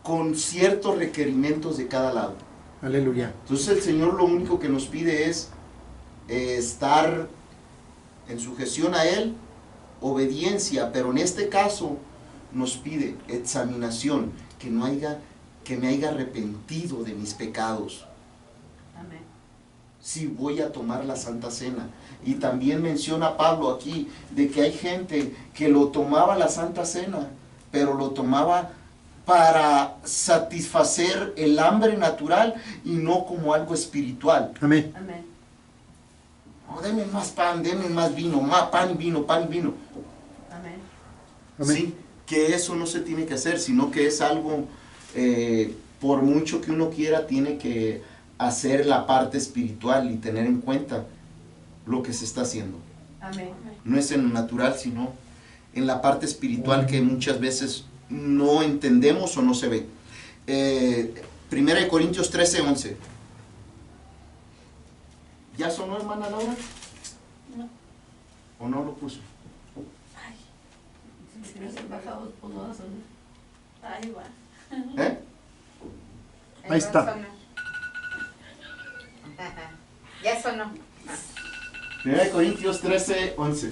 con ciertos requerimientos de cada lado. Aleluya. Entonces el Señor lo único que nos pide es estar en sujeción a Él, obediencia, pero en este caso nos pide examinación, que no haya que me haya arrepentido de mis pecados. Amén. Si voy a tomar la Santa Cena. Y también menciona Pablo aquí de que hay gente que lo tomaba la Santa Cena, pero lo tomaba para satisfacer el hambre natural y no como algo espiritual. Amén. Amén. Oh, denme más pan, denme más vino, más pan y vino, pan y vino. Amén. Amén. Sí, que eso no se tiene que hacer, sino que es algo, por mucho que uno quiera, tiene que hacer la parte espiritual y tener en cuenta lo que se está haciendo. Amén. No es en lo natural, sino en la parte espiritual que muchas veces no entendemos o no se ve. 1 Corintios 13:11. ¿Ya sonó, hermana Laura? No. ¿O no lo puso? Si no se baja, pues no va a sonar. Ahí va. ¿Eh? Ahí está. va a sonar. Ajá. Ya sonó. 1 Corintios 13:11.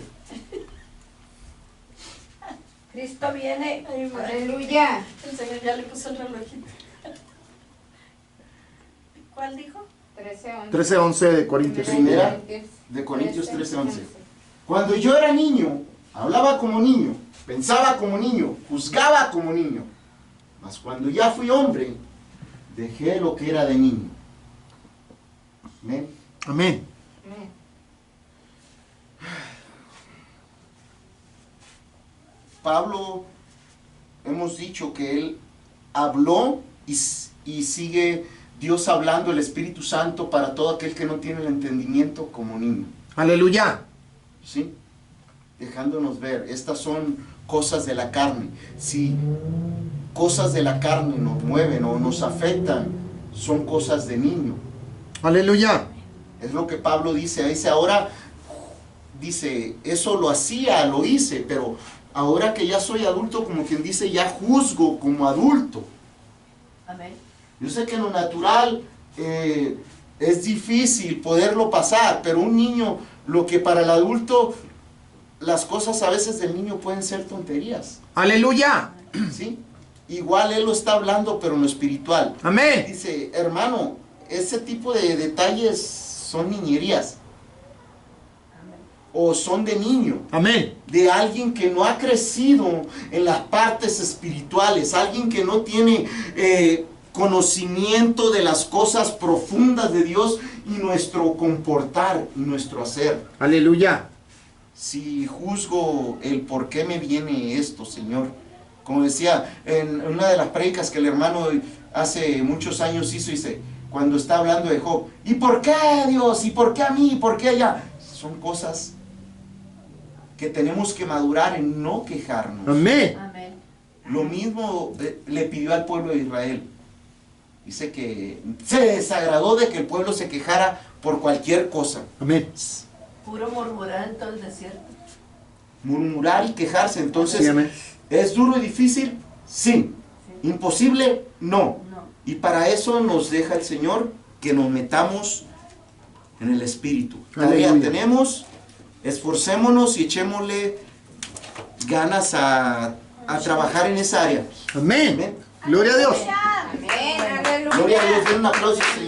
Cristo viene. Ahí va. Aleluya. El Señor ya le puso el relojito. ¿Cuál dijo? 13:11. 13:11 de Corintios. Primera de Corintios 13:11. Cuando yo era niño, hablaba como niño, pensaba como niño, juzgaba como niño. Mas cuando ya fui hombre, dejé lo que era de niño. Amén. Amén. Amén. Pablo, hemos dicho que él habló y sigue Dios hablando, el Espíritu Santo, para todo aquel que no tiene el entendimiento como niño. Aleluya. ¿Sí? Dejándonos ver, estas son cosas de la carne. Si cosas de la carne nos mueven o nos afectan, son cosas de niño. Aleluya. Es lo que Pablo dice. Dice, ahora, dice, eso lo hacía, lo hice, pero ahora que ya soy adulto, como quien dice, ya juzgo como adulto. Amén. Yo sé que en lo natural es difícil poderlo pasar, pero un niño, lo que para el adulto, las cosas a veces del niño pueden ser tonterías, Aleluya. ¿sí? Igual él lo está hablando, pero en lo espiritual. Amén. Dice, hermano, ese tipo de detalles son niñerías, o son de niño, Amén. de alguien que no ha crecido en las partes espirituales, alguien que no tiene conocimiento de las cosas profundas de Dios y nuestro comportar y nuestro hacer. Aleluya. Si juzgo el por qué me viene esto, Señor, como decía en una de las prédicas que el hermano hace muchos años hizo, dice, cuando está hablando de Job, ¿y por qué Dios? ¿Y por qué a mí? ¿Y por qué allá? Son cosas que tenemos que madurar en no quejarnos. Amén. Amén. Lo mismo le pidió al pueblo de Israel. Dice que se desagradó de que el pueblo se quejara por cualquier cosa. Amén. Puro murmurar en todo el desierto. Murmurar y quejarse. Entonces, Sí, amén. ¿es duro y difícil? Sí. ¿Imposible? No. No. Y para eso nos deja el Señor que nos metamos en el Espíritu. Tarea Aleluya. tenemos, esforcémonos y echémosle ganas a trabajar en esa área. Amén. Amén. Gloria a Dios. Amén. Aleluya. Gloria a Dios, den un aplauso, Señor.